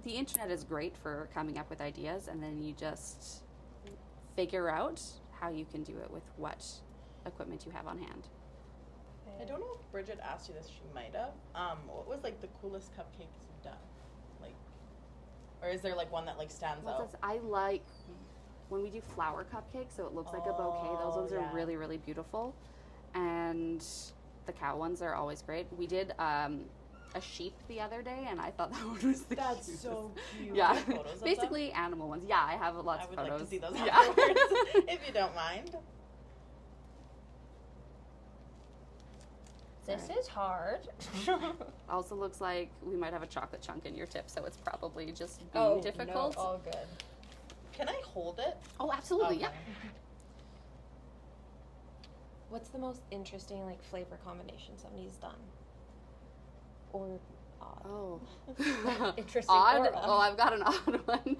Speaker 4: the internet is great for coming up with ideas, and then you just figure out how you can do it with what equipment you have on hand.
Speaker 5: I don't know if Bridget asked you this, she might have. What was like the coolest cupcakes you've done? Like, or is there like one that like stands out?
Speaker 4: I like when we do flower cupcakes, so it looks like a bouquet. Those ones are really, really beautiful. And the cow ones are always great. We did a sheep the other day, and I thought that one was the
Speaker 5: That's
Speaker 4: cutest.
Speaker 5: so cute.
Speaker 4: Yeah,
Speaker 5: Have photos of
Speaker 4: basically animal ones. Yeah, I have lots
Speaker 5: them?
Speaker 4: of
Speaker 5: I would
Speaker 4: photos.
Speaker 5: like to see those
Speaker 4: Yeah.
Speaker 5: afterwards, if you don't mind.
Speaker 3: This is hard.
Speaker 4: Also looks like we might have a chocolate chunk in your tip, so it's probably just being difficult.
Speaker 3: No, all good.
Speaker 5: Can I hold it?
Speaker 4: Oh, absolutely, yeah.
Speaker 1: What's the most interesting like flavor combination somebody's done? Or odd?
Speaker 4: Oh.
Speaker 3: Interesting.
Speaker 4: Odd?
Speaker 3: or
Speaker 4: Oh, I've got an odd one.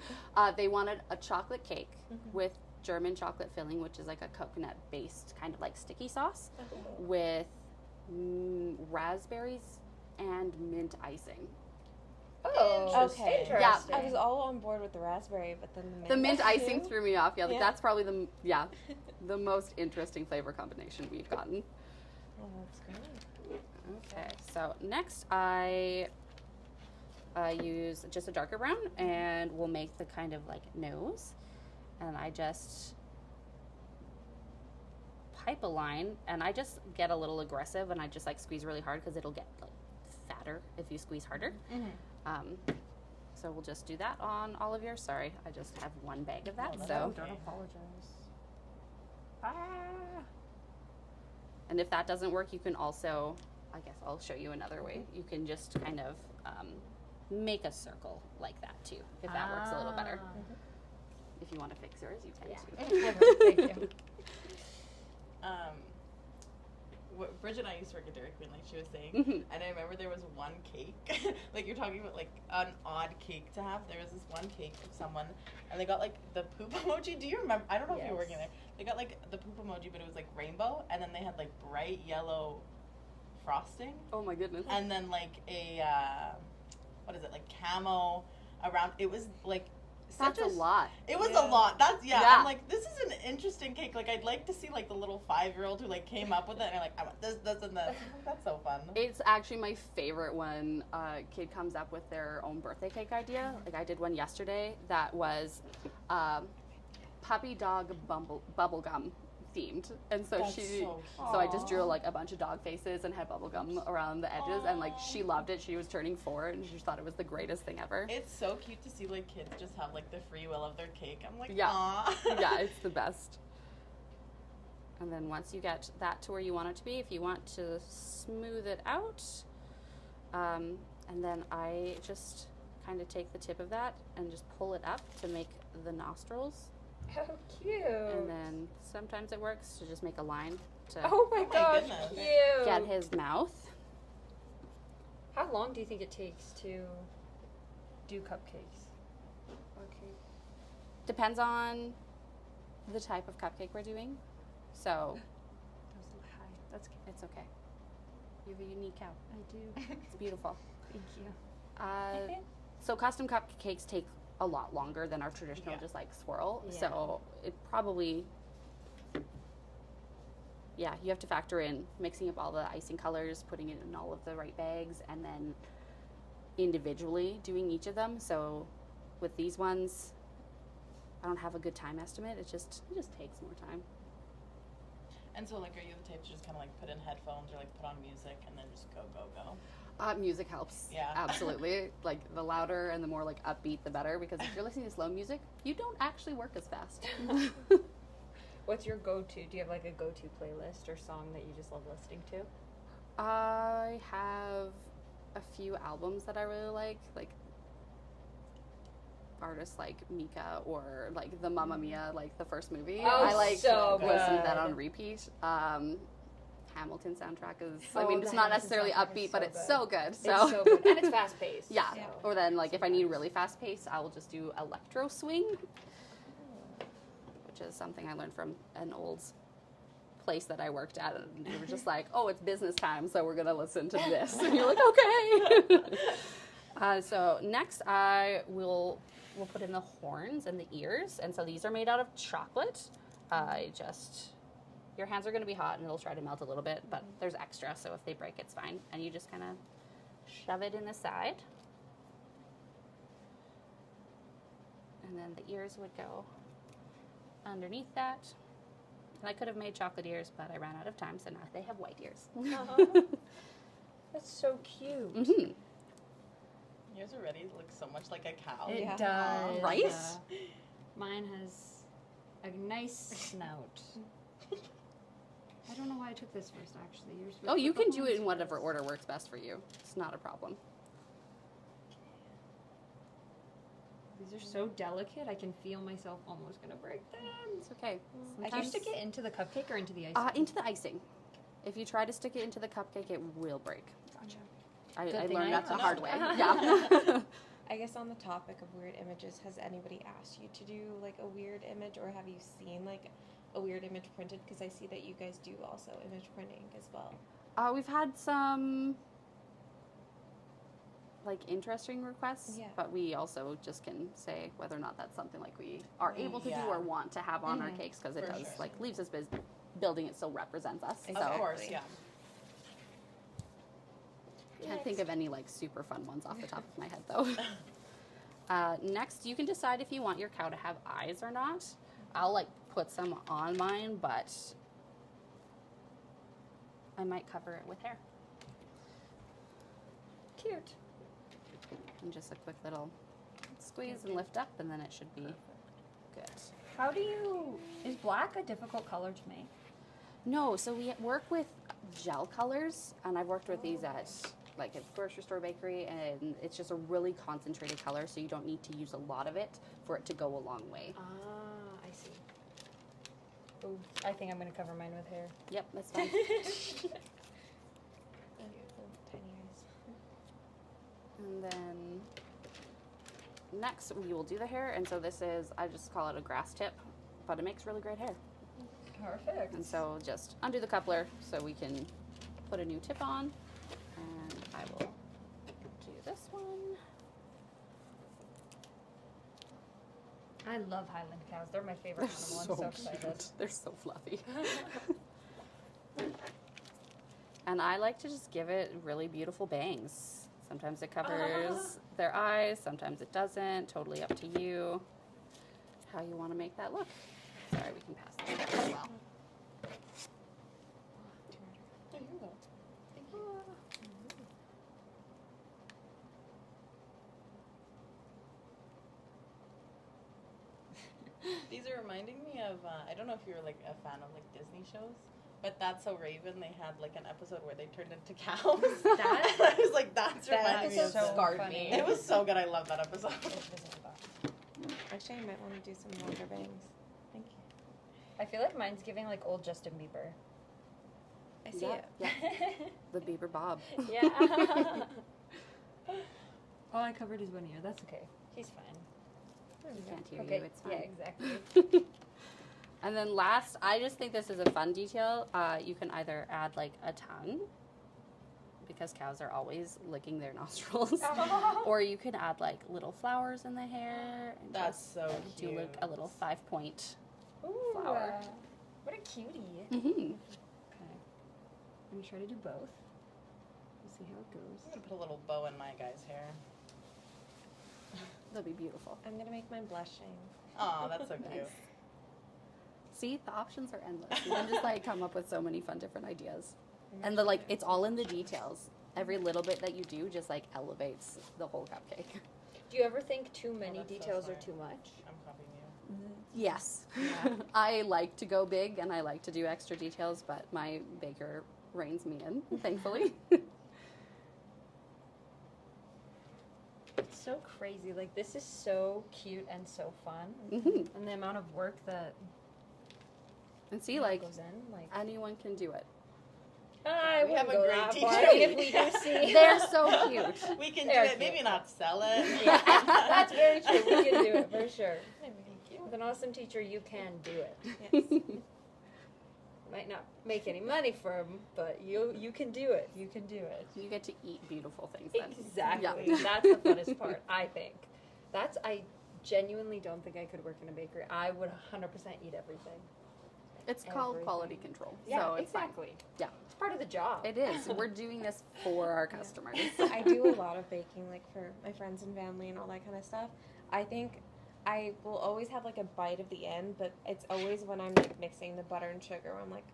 Speaker 4: They wanted a chocolate cake with German chocolate filling, which is like a coconut-based kind of like sticky sauce, with raspberries and mint icing.
Speaker 3: Oh,
Speaker 1: Okay.
Speaker 4: Yeah.
Speaker 1: I was all on board with the raspberry, but then
Speaker 4: The mint icing
Speaker 1: too?
Speaker 4: threw me off. Yeah,
Speaker 1: Yeah.
Speaker 4: that's probably the most interesting flavor combination we've gotten.
Speaker 1: Oh, that's great.
Speaker 4: Okay, so next I use just a darker brown, and we'll make the kind of like nose, and I just pipe a line, and I just get a little aggressive, and I just like squeeze really hard because it'll get like fatter if you squeeze harder. So we'll just do that on all of yours. Sorry, I just have one bag of that. So,
Speaker 3: Don't apologize.
Speaker 4: and if that doesn't work, you can also, I guess I'll show you another way. You can just kind of make a circle like that too, if that works a little better. If you want to fix yours, you can too.
Speaker 3: Thank you.
Speaker 5: Bridget and I used to work at Dairy Queen, like she was saying, and I remember there was one cake, like you're talking about like an odd cake to have. There was this one cake of someone, and they got like the poop emoji. Do you remember? I don't know if you were working there. They got like the poop emoji, but it was like rainbow, and then they had like bright yellow frosting,
Speaker 4: Oh my goodness.
Speaker 5: and then like a what is it, like camo around. It was like
Speaker 4: That's a lot.
Speaker 5: It was
Speaker 1: Yeah.
Speaker 5: a lot. That's
Speaker 4: Yeah.
Speaker 5: I'm like, this is an interesting cake. Like, I'd like to see like the little 5-year-old who like came up with it and they're like, I want this, this, and this. That's so fun.
Speaker 4: It's actually my favorite when a kid comes up with their own birthday cake idea. Like I did one yesterday that was puppy dog bubble gum themed, and so
Speaker 5: That's
Speaker 4: she
Speaker 5: so
Speaker 4: so I just drew like a bunch of dog faces and had bubble gum around the edges, and like she loved it. She was turning 4 and she just thought it was the greatest thing ever.
Speaker 5: It's so cute to see like kids just have like the free will of their cake. I'm like,
Speaker 4: Yeah.
Speaker 5: aw.
Speaker 4: Yeah, it's the best. And then once you get that to where you want it to be, if you want to smooth it out, and then I just kind of take the tip of that and just pull it up to make the nostrils.
Speaker 3: How cute.
Speaker 4: And then sometimes it works to just make a line to
Speaker 3: Oh my gosh,
Speaker 5: goodness.
Speaker 3: cute.
Speaker 4: get his mouth.
Speaker 3: How long do you think it takes to do cupcakes? Okay.
Speaker 4: Depends on the type of cupcake we're doing. So
Speaker 3: That was a little high. That's cute.
Speaker 4: it's okay. You have a unique cow.
Speaker 3: I do.
Speaker 4: It's beautiful.
Speaker 3: Thank you.
Speaker 4: So custom cupcakes take a lot longer than our traditional
Speaker 5: Yeah.
Speaker 4: just like swirl.
Speaker 3: Yeah.
Speaker 4: So it probably, yeah, you have to factor in mixing up all the icing colors, putting it in all of the right bags, and then individually doing each of them. So with these ones, I don't have a good time estimate. It just takes more time.
Speaker 5: And so like, are you the type to just kind of like put in headphones or like put on music and then just go, go, go?
Speaker 4: Music helps.
Speaker 5: Yeah.
Speaker 4: Absolutely. Like the louder and the more like upbeat, the better. Because if you're listening to slow music, you don't actually work as fast.
Speaker 3: What's your go-to? Do you have like a go-to playlist or song that you just love listening to?
Speaker 4: I have a few albums that I really like artists like Mika or like the Mamma Mia, like the first movie.
Speaker 3: Oh,
Speaker 4: I like
Speaker 3: so
Speaker 4: listen to that
Speaker 3: good.
Speaker 4: on repeat. Hamilton soundtrack is,
Speaker 3: Oh,
Speaker 4: I mean,
Speaker 3: the
Speaker 4: it's not
Speaker 3: Hamilton
Speaker 4: necessarily
Speaker 3: soundtrack is
Speaker 4: upbeat, but
Speaker 3: so
Speaker 4: it's
Speaker 3: good.
Speaker 4: so good. So,
Speaker 3: It's so good. And it's fast-paced.
Speaker 4: yeah.
Speaker 3: So.
Speaker 4: Or then like if I need really fast pace, I will just do electro swing, which is something I learned from an old place that I worked at, and they were just like, oh, it's business time, so we're gonna listen to this. And you're like, okay. So next we'll put in the horns and the ears, and so these are made out of chocolate. Your hands are gonna be hot and it'll try to melt a little bit, but there's extra, so if they break, it's fine. And you just kind of shove it in the side. And then the ears would go underneath that. And I could have made chocolate ears, but I ran out of time, so now they have white ears.
Speaker 3: That's so cute.
Speaker 4: Mm-hmm.
Speaker 5: Yours already looks so much like a cow.
Speaker 3: It
Speaker 1: Yeah.
Speaker 3: does.
Speaker 4: Right?
Speaker 3: Mine has a nice snout. I don't know why I took this first, actually. You're supposed
Speaker 4: Oh,
Speaker 3: to
Speaker 4: you
Speaker 3: put
Speaker 4: can
Speaker 3: the
Speaker 4: do it
Speaker 3: horns
Speaker 4: in whatever
Speaker 3: first.
Speaker 4: order works best for you. It's not a problem.
Speaker 3: These are so delicate, I can feel myself almost gonna break them.
Speaker 4: It's okay.
Speaker 3: Do you stick it into the cupcake or into the icing?
Speaker 4: Into the icing. If you try to stick it into the cupcake, it will break.
Speaker 3: Gotcha.
Speaker 4: I
Speaker 3: Good thing
Speaker 4: learned
Speaker 3: I
Speaker 4: that the
Speaker 3: know.
Speaker 4: hard way. Yeah.
Speaker 1: I guess on the topic of weird images, has anybody asked you to do like a weird image, or have you seen like a weird image printed? Because I see that you guys do also image printing as well.
Speaker 4: We've had some like interesting requests,
Speaker 1: Yeah.
Speaker 4: but we also just can say whether or not that's something like we are able to
Speaker 5: Yeah.
Speaker 4: do or want to have on our
Speaker 1: Mhm.
Speaker 4: cakes, because it
Speaker 5: For
Speaker 4: does
Speaker 5: sure.
Speaker 4: like leaves us building. It still represents us.
Speaker 1: Exactly.
Speaker 4: So
Speaker 5: Of course, yeah.
Speaker 4: can't think of any like super fun ones off the top of my head though. Next, you can decide if you want your cow to have eyes or not. I'll like put some on mine, but I might cover it with hair.
Speaker 3: Cute.
Speaker 4: And just a quick little squeeze and lift up, and then it should be good.
Speaker 3: How do you... Is black a difficult color to make?
Speaker 4: No, so we work with gel colors, and I've worked with these at like a grocery store bakery, and it's just a really concentrated color, so you don't need to use a lot of it for it to go a long way.
Speaker 3: Ah, I see. Oh, I think I'm gonna cover mine with hair.
Speaker 4: Yep, that's fine.
Speaker 1: Tiny eyes.
Speaker 4: And then next we will do the hair, and so this is, I just call it a grass tip, but it makes really great hair.
Speaker 3: Perfect.
Speaker 4: And so just undo the coupler so we can put a new tip on, and I will do this one.
Speaker 3: I love Highland cows. They're my favorite animal. I'm so excited.
Speaker 4: cute. They're so fluffy. And I like to just give it really beautiful bangs. Sometimes it covers their eyes, sometimes it doesn't. Totally up to you how you want to make that look. Sorry, we can pass that as well.
Speaker 5: There you go. Thank you. These are reminding me of, I don't know if you're like a fan of like Disney shows, but That's So Raven, they had like an episode where they turned into cows. I was like, that's reminding me of
Speaker 3: episode's so
Speaker 5: scarred
Speaker 3: funny.
Speaker 5: me. It was so good. I love that episode.
Speaker 1: Actually, I might want to do some longer bangs. Thank you.
Speaker 3: I feel like mine's giving like old Justin Bieber.
Speaker 1: I see
Speaker 4: Yeah,
Speaker 1: it.
Speaker 4: yeah. The Bieber Bob.
Speaker 3: Yeah. All I covered is one ear. That's okay. He's fine.
Speaker 4: He can't hear
Speaker 3: Okay.
Speaker 4: you, it's fine.
Speaker 3: Yeah, exactly.
Speaker 4: And then last, I just think this is a fun detail. You can either add like a tongue, because cows are always licking their nostrils, or you can add like little flowers in the hair. And
Speaker 5: That's
Speaker 4: just
Speaker 5: so
Speaker 4: do
Speaker 5: cute.
Speaker 4: like a little 5-point.
Speaker 3: Ooh,
Speaker 4: Flower.
Speaker 3: what a cutie.
Speaker 4: Mm-hmm.
Speaker 3: Okay. I'm gonna try to do both. We'll see how it
Speaker 5: I'm
Speaker 3: goes.
Speaker 5: gonna put a little bow in my guy's hair.
Speaker 4: That'll be beautiful.
Speaker 1: I'm gonna make mine blushing.
Speaker 5: Oh, that's so cute.
Speaker 4: Nice. See, the options are endless. You can just like come up with so many fun different ideas. And the like, it's all in the details. Every little bit that you do just like elevates the whole cupcake.
Speaker 3: Do you ever think too many
Speaker 5: that's so
Speaker 3: details are
Speaker 5: smart.
Speaker 3: too much?
Speaker 5: I'm copying you.
Speaker 4: Yes.
Speaker 3: Yeah.
Speaker 4: I like to go big and I like to do extra details, but my baker reins me in, thankfully.
Speaker 3: It's so crazy. Like, this is so cute and so fun.
Speaker 4: Mhm.
Speaker 3: And the amount of work that
Speaker 4: And see, like,
Speaker 3: goes in. Like,
Speaker 4: anyone can do it.
Speaker 3: I
Speaker 5: We have
Speaker 3: wouldn't
Speaker 5: a
Speaker 3: go
Speaker 5: great
Speaker 3: that
Speaker 5: teacher.
Speaker 3: far. I mean, if we do see.
Speaker 4: They're so cute.
Speaker 5: We can
Speaker 3: They're
Speaker 5: do it. Maybe
Speaker 3: cute.
Speaker 5: not sell it.
Speaker 3: Yeah, that's very true. We can do it for sure.
Speaker 1: Thank you.
Speaker 3: With an awesome teacher, you can do it.
Speaker 1: Yes.
Speaker 3: Might not make any money from, but you can do it. You can do it.
Speaker 4: You get to eat beautiful things then.
Speaker 3: Exactly.
Speaker 4: Yeah.
Speaker 3: That's the funnest part, I think. I genuinely don't think I could work in a bakery. I would 100% eat everything.
Speaker 4: It's called
Speaker 3: Everything.
Speaker 4: quality control.
Speaker 3: Yeah,
Speaker 4: so it's fine.
Speaker 3: exactly.
Speaker 4: Yeah.
Speaker 3: It's part of the job.
Speaker 4: It is. We're doing this for our customers.
Speaker 1: I do a lot of baking, like for my friends and family and all that kind of stuff. I think I will always have like a bite of the end, but it's always when I'm like mixing the butter and sugar. Where I'm like,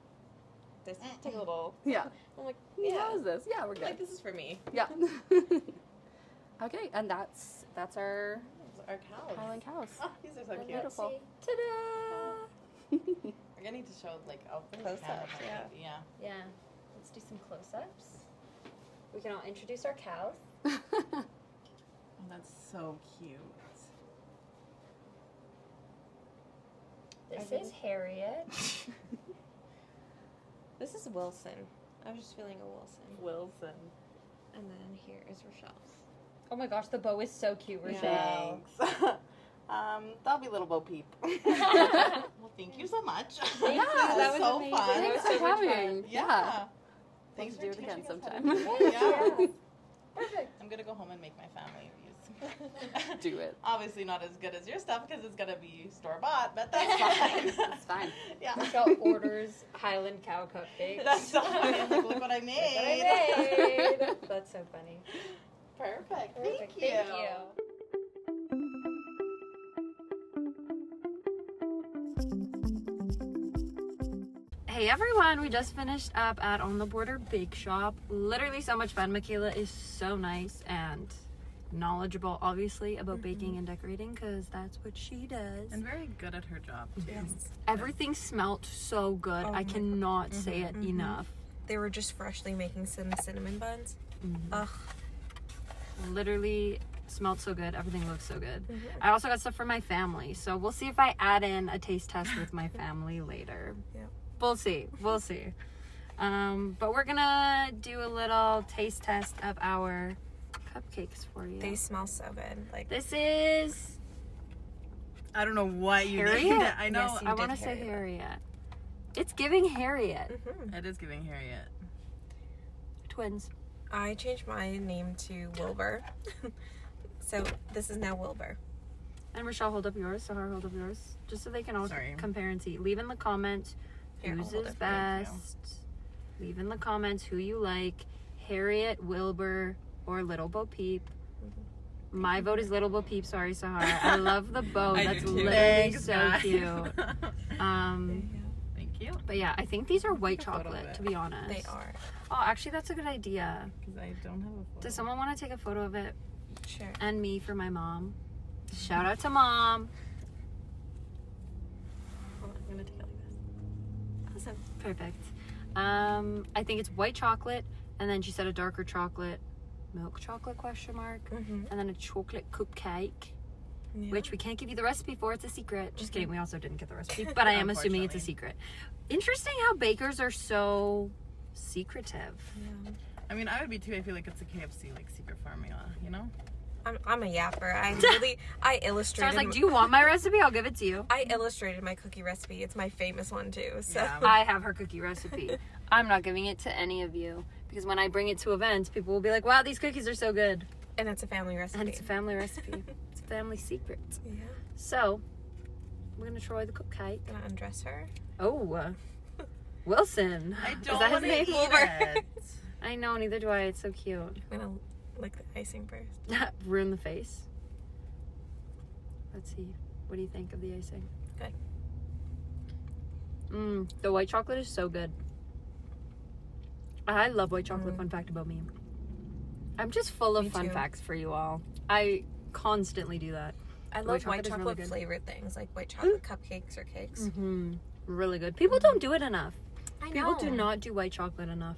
Speaker 1: this take a little.
Speaker 4: Yeah.
Speaker 1: I'm like,
Speaker 4: Yeah.
Speaker 1: yeah,
Speaker 4: How is this? Yeah, we're good.
Speaker 1: like this is for me.
Speaker 4: Yeah. Okay, and that's our
Speaker 5: Our cows.
Speaker 4: Highland cows.
Speaker 5: Oh, these are so
Speaker 3: And
Speaker 5: cute.
Speaker 3: let's
Speaker 4: Beautiful.
Speaker 3: see. Ta-da!
Speaker 5: We're gonna need to show like
Speaker 1: Close-ups, yeah.
Speaker 5: Yeah.
Speaker 3: Yeah. Let's do some close-ups. We can all introduce our cows.
Speaker 5: Oh, that's so cute.
Speaker 3: This is Harriet.
Speaker 1: This is Wilson. I was just feeling a Wilson.
Speaker 5: Wilson.
Speaker 1: And then here is Rochelle's.
Speaker 3: Oh my gosh, the bow is so cute, Rochelle.
Speaker 5: Thanks. That'll be little Bo Peep. Well, thank you so much.
Speaker 3: Thank you.
Speaker 4: Yeah,
Speaker 3: That was
Speaker 5: so
Speaker 3: amazing.
Speaker 5: fun.
Speaker 3: That was
Speaker 4: Thanks
Speaker 3: so
Speaker 4: for
Speaker 3: much
Speaker 4: coming.
Speaker 3: fun.
Speaker 4: Yeah.
Speaker 5: Thanks
Speaker 4: Let's do
Speaker 5: for
Speaker 4: it again
Speaker 5: teaching us how to
Speaker 4: sometime.
Speaker 5: do it. Yeah.
Speaker 3: Yeah. Perfect.
Speaker 5: I'm gonna go home and make my family use.
Speaker 4: Do it.
Speaker 5: Obviously not as good as your stuff because it's gonna be store bought, but that's fine.
Speaker 4: It's fine.
Speaker 5: Yeah.
Speaker 3: Rochelle orders Highland cow cupcakes.
Speaker 5: That's fine. Like, look what I
Speaker 3: Look
Speaker 5: made.
Speaker 3: what I made. That's so funny.
Speaker 5: Perfect.
Speaker 3: Perfect.
Speaker 5: Thank you.
Speaker 3: Thank you.
Speaker 2: Hey everyone, we just finished up at On the Border Bakeshop. Literally so much fun. Miquela is so nice and knowledgeable, obviously, about baking and decorating because that's what she does.
Speaker 5: And very good at her job too.
Speaker 2: Everything smelt so good.
Speaker 1: Oh
Speaker 2: I
Speaker 1: my
Speaker 2: cannot say it enough.
Speaker 1: They were just freshly making some cinnamon buns. Ugh.
Speaker 2: Literally smelled so good. Everything looks so good. I also got stuff for my family, so we'll see if I add in a taste test with my family later.
Speaker 1: Yeah.
Speaker 2: We'll see. We'll see. But we're gonna do a little taste test of our cupcakes for you.
Speaker 1: They smell so good. Like
Speaker 2: This is
Speaker 5: I don't know what you
Speaker 2: Harriet?
Speaker 5: named it. I know.
Speaker 1: Yes, you
Speaker 2: I
Speaker 1: did
Speaker 2: want to say
Speaker 1: Harriet.
Speaker 2: Harriet. It's giving Harriet.
Speaker 5: It is giving Harriet.
Speaker 2: Twins.
Speaker 1: I changed my name to Wilbur. So this is now Wilbur.
Speaker 2: And Rochelle, hold up yours. Sahar, hold up yours. Just so they can all
Speaker 5: Sorry.
Speaker 2: compare and see. Leave in the comments
Speaker 1: Here, I'll
Speaker 2: whose
Speaker 1: hold
Speaker 2: is
Speaker 1: it for you.
Speaker 2: best. Leave in the comments who you like. Harriet, Wilbur, or Little Bo Peep. My vote is Little Bo Peep. Sorry, Sahar. I love the bow.
Speaker 5: I
Speaker 2: That's
Speaker 5: do too.
Speaker 2: literally
Speaker 5: Thanks,
Speaker 2: so
Speaker 5: guys.
Speaker 2: cute.
Speaker 5: Thank you.
Speaker 2: But yeah, I think these are white
Speaker 5: Take a photo of
Speaker 2: chocolate,
Speaker 5: it.
Speaker 2: to be honest.
Speaker 1: They are.
Speaker 2: Oh, actually, that's a good idea.
Speaker 5: Because I don't have a photo.
Speaker 2: Does someone want to take a photo of it
Speaker 1: Sure.
Speaker 2: and me for my mom? Shout out to mom.
Speaker 1: Hold on, I'm gonna take it like this. Awesome.
Speaker 2: Perfect. I think it's white chocolate, and then she said a darker chocolate, milk chocolate question mark,
Speaker 1: Mm-hmm.
Speaker 2: and then a chocolate cupcake,
Speaker 1: Yeah.
Speaker 2: which we can't give you the recipe for. It's a secret. Just kidding. We also didn't get the recipe, but I am assuming it's a
Speaker 5: Unfortunately.
Speaker 2: secret. Interesting how bakers are so secretive.
Speaker 1: Yeah.
Speaker 5: I mean, I would be too. I feel like it's a KFC, like, secret formula, you know?
Speaker 1: I'm a yapper. I
Speaker 2: So
Speaker 1: illustrated.
Speaker 2: I was like, do you want my recipe? I'll give it to you.
Speaker 1: I illustrated my cookie recipe. It's my famous one too. So
Speaker 5: Yeah.
Speaker 2: I have her cookie recipe. I'm not giving it to any of you because when I bring it to events, people will be like, wow, these cookies are so good.
Speaker 1: and it's a family recipe.
Speaker 2: And it's a family recipe. It's a family secret.
Speaker 1: Yeah.
Speaker 2: So, we're going to try the cupcake.
Speaker 1: Gonna undress her.
Speaker 2: Oh, Wilson.
Speaker 5: I
Speaker 2: Is
Speaker 5: don't
Speaker 2: that his
Speaker 5: want to
Speaker 2: name?
Speaker 5: eat
Speaker 2: Wilbur?
Speaker 5: it.
Speaker 2: I know, neither do I. It's so cute.
Speaker 1: I'm gonna lick the icing first.
Speaker 2: Ruin the face. Let's see. What do you think of the icing?
Speaker 1: Good.
Speaker 2: The white chocolate is so good. I love white chocolate. Fun fact about me. I'm just full of
Speaker 1: Me
Speaker 2: fun
Speaker 1: too.
Speaker 2: facts for you all. I constantly do that.
Speaker 1: I
Speaker 2: White
Speaker 1: love
Speaker 2: chocolate
Speaker 1: white
Speaker 2: is really
Speaker 1: chocolate
Speaker 2: good.
Speaker 1: flavored things like white chocolate cupcakes or cakes.
Speaker 2: Mm-hmm. Really good. People don't do it enough.
Speaker 1: I
Speaker 2: People do not do white chocolate enough.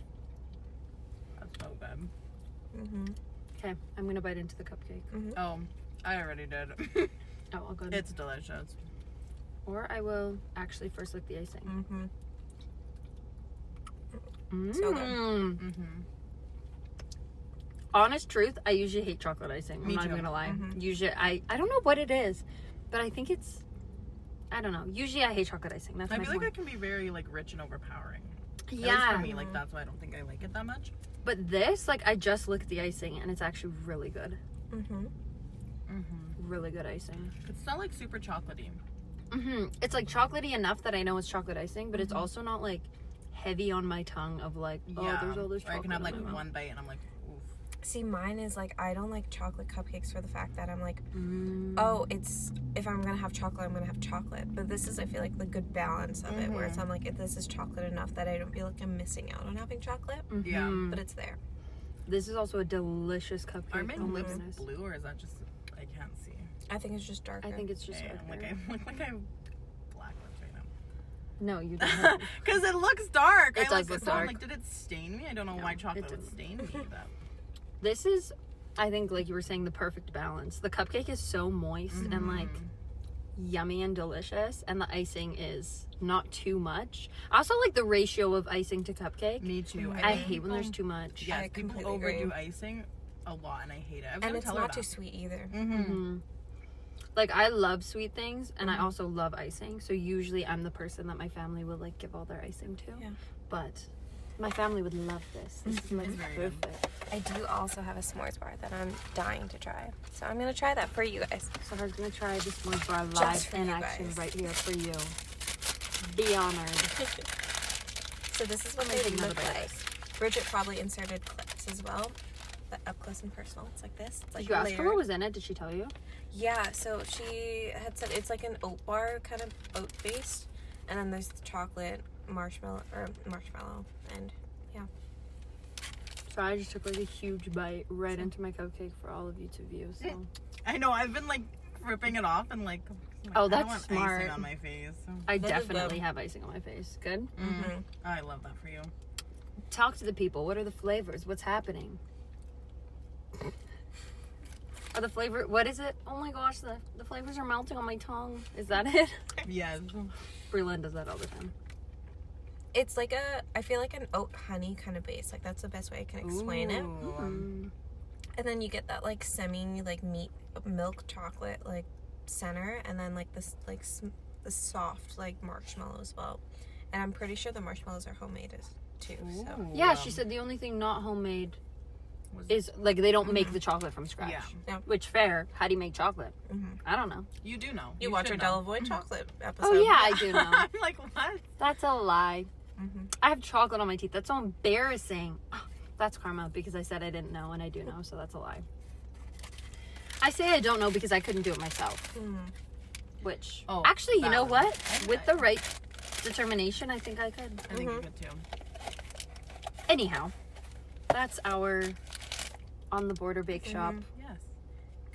Speaker 5: That's so good.
Speaker 1: Mm-hmm.
Speaker 2: Okay, I'm gonna bite into the cupcake.
Speaker 5: Oh, I already did.
Speaker 2: Oh, I'll go.
Speaker 5: It's delicious.
Speaker 2: Or I will actually first lick the icing.
Speaker 1: Mm-hmm.
Speaker 2: Mm.
Speaker 1: So good.
Speaker 5: Mm-hmm.
Speaker 2: Honest truth, I usually hate chocolate icing. I'm
Speaker 5: Me
Speaker 2: not
Speaker 5: too.
Speaker 2: even gonna lie.
Speaker 1: Mhm.
Speaker 2: Usually, I don't know what it is, but I think it's, I don't know. Usually, I hate chocolate icing. That's
Speaker 5: I
Speaker 2: my
Speaker 5: feel like
Speaker 2: point.
Speaker 5: it can be very, like, rich and overpowering. At least
Speaker 2: Yeah,
Speaker 5: for me, like, that's why I don't think I like it that much.
Speaker 2: but this, like, I just licked the icing, and it's actually really good.
Speaker 1: Mm-hmm.
Speaker 5: Mm-hmm.
Speaker 2: Really good icing.
Speaker 5: It's not, like, super chocolatey.
Speaker 2: It's like chocolatey enough that I know it's chocolate icing, but it's also not like heavy on my tongue of like, oh, there's all this
Speaker 5: Or
Speaker 2: chocolate.
Speaker 5: I can have,
Speaker 2: in
Speaker 5: like,
Speaker 2: my mouth.
Speaker 5: one bite and I'm like, oof.
Speaker 1: See, mine is like I don't like chocolate cupcakes for the fact that I'm like,
Speaker 2: Mm.
Speaker 1: oh, it's if I'm gonna have chocolate, I'm gonna have chocolate. But this is, I feel like, the good balance of it, where it's I'm like, if this is chocolate enough that I don't feel like I'm missing out on having chocolate,
Speaker 5: Yeah.
Speaker 2: Mhm.
Speaker 1: but it's there.
Speaker 2: This is also a delicious cupcake.
Speaker 5: Are my
Speaker 2: Oh my
Speaker 5: lips
Speaker 2: goodness.
Speaker 5: blue or is that just, I can't see?
Speaker 1: I think it's just darker.
Speaker 2: I think it's just
Speaker 5: Yeah,
Speaker 2: darker.
Speaker 5: I look like I have black lips right now.
Speaker 2: No, you don't. Have
Speaker 5: Because it looks dark.
Speaker 2: It
Speaker 5: I,
Speaker 2: does
Speaker 5: like,
Speaker 2: look
Speaker 5: so I'm
Speaker 2: dark.
Speaker 5: like, did it stain me? I don't know
Speaker 2: No,
Speaker 5: why
Speaker 2: it
Speaker 5: chocolate would
Speaker 2: didn't.
Speaker 5: stain me. But
Speaker 2: This is, I think, like you were saying, the perfect balance. The cupcake is so moist and like yummy and delicious, and the icing is not too much. I also like the ratio of icing to cupcake.
Speaker 5: me too.
Speaker 2: I
Speaker 5: think
Speaker 2: hate when there's
Speaker 5: people-
Speaker 2: too much.
Speaker 5: Yes,
Speaker 1: I
Speaker 5: people
Speaker 1: completely
Speaker 5: overdo
Speaker 1: agree.
Speaker 5: icing a lot, and I hate it. I was
Speaker 1: and
Speaker 5: gonna
Speaker 1: it's
Speaker 5: tell her
Speaker 1: not too
Speaker 5: that.
Speaker 1: sweet either.
Speaker 2: Mhm. Like I love sweet things, and I also love icing. So usually I'm the person that my family would like give all their icing to.
Speaker 1: Yeah.
Speaker 2: But my family would love this. This is like
Speaker 5: It's very good.
Speaker 2: perfect.
Speaker 1: I do also have a s'mores bar that I'm dying to try, so I'm gonna try that for you guys.
Speaker 2: So I'm gonna try this one bar
Speaker 1: Just
Speaker 2: live
Speaker 1: for
Speaker 2: in
Speaker 1: you
Speaker 2: action
Speaker 1: guys.
Speaker 2: right here for you. Be honored.
Speaker 1: So this is what
Speaker 2: I'm gonna
Speaker 1: they
Speaker 2: take another
Speaker 1: look
Speaker 2: bite of
Speaker 1: like. Bridget probably inserted clips as well, but up close and personal. It's like this. It's like
Speaker 2: Did you ask her
Speaker 1: layered.
Speaker 2: what was in it? Did she tell you?
Speaker 1: Yeah, so she had said it's like an oat bar, kind of oat based, and then there's the chocolate, marshmallow, and yeah.
Speaker 2: So I just took like a huge bite right into my cupcake for all of you to view. So
Speaker 5: I know. I've been like ripping it off and like.
Speaker 2: Oh,
Speaker 5: I don't
Speaker 2: that's
Speaker 5: want
Speaker 2: smart.
Speaker 5: Icing on my face.
Speaker 2: I
Speaker 1: That is
Speaker 2: definitely
Speaker 1: good.
Speaker 2: have icing on my face. Good.
Speaker 1: Mm-hmm.
Speaker 5: I love that for you.
Speaker 2: Talk to the people. What are the flavors? What's happening? Are the flavor? What is it? Oh my gosh, the flavors are melting on my tongue. Is that it?
Speaker 5: Yes.
Speaker 2: Breland does that all the time.
Speaker 1: It's like I feel like an oat honey kind of base. Like that's the best way I can explain it.
Speaker 5: Ooh.
Speaker 2: Mm.
Speaker 1: And then you get that like semi like milk chocolate like center, and then like this like the soft like marshmallow as well. And I'm pretty sure the marshmallows are homemade too. So
Speaker 5: Ooh.
Speaker 2: Yeah, she said the only thing not homemade is like they don't make the chocolate from scratch.
Speaker 6: Yeah.
Speaker 2: Which fair? How do you make chocolate? I don't know.
Speaker 5: You do know.
Speaker 6: You watch our
Speaker 5: should know.
Speaker 6: Delavoye chocolate episode.
Speaker 2: Oh yeah, I do know.
Speaker 5: I'm like, what?
Speaker 2: That's a lie. I have chocolate on my teeth. That's so embarrassing. That's karma because I said I didn't know and I do know, so that's a lie. I say I don't know because I couldn't do it myself. Which, actually, you know
Speaker 5: valid.
Speaker 2: what? With the right determination, I think I could.
Speaker 5: I think you could too.
Speaker 2: Anyhow, that's our On the Border Bake Shop.
Speaker 5: Yes.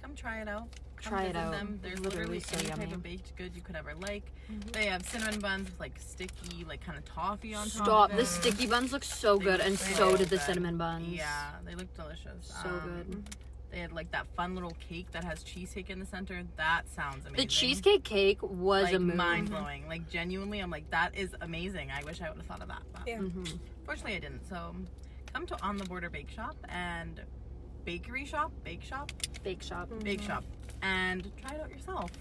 Speaker 5: Come try it out. Come
Speaker 2: Try it
Speaker 5: visit
Speaker 2: out.
Speaker 5: Them. There's
Speaker 2: Literally
Speaker 5: literally
Speaker 2: so
Speaker 5: any
Speaker 2: yummy.
Speaker 5: type of baked good you could ever like. They have cinnamon buns with like sticky, like kind of toffee on top.
Speaker 2: Stop.
Speaker 5: of
Speaker 2: The
Speaker 5: it.
Speaker 2: sticky buns look so
Speaker 5: They
Speaker 2: good,
Speaker 5: look
Speaker 2: and
Speaker 5: so
Speaker 2: so did the
Speaker 5: good.
Speaker 2: cinnamon buns.
Speaker 5: Yeah, they look delicious.
Speaker 2: So good.
Speaker 5: They had like that fun little cake that has cheesecake in the center. That sounds amazing.
Speaker 2: The cheesecake cake was
Speaker 5: like
Speaker 2: a move.
Speaker 5: mind blowing. Like genuinely, I'm like, that is amazing. I wish I would have thought of that. But
Speaker 6: Yeah.
Speaker 5: fortunately, I didn't. So come to On the Border Bake Shop and Bake Shop,
Speaker 2: Bake Shop.
Speaker 5: and try it out yourself.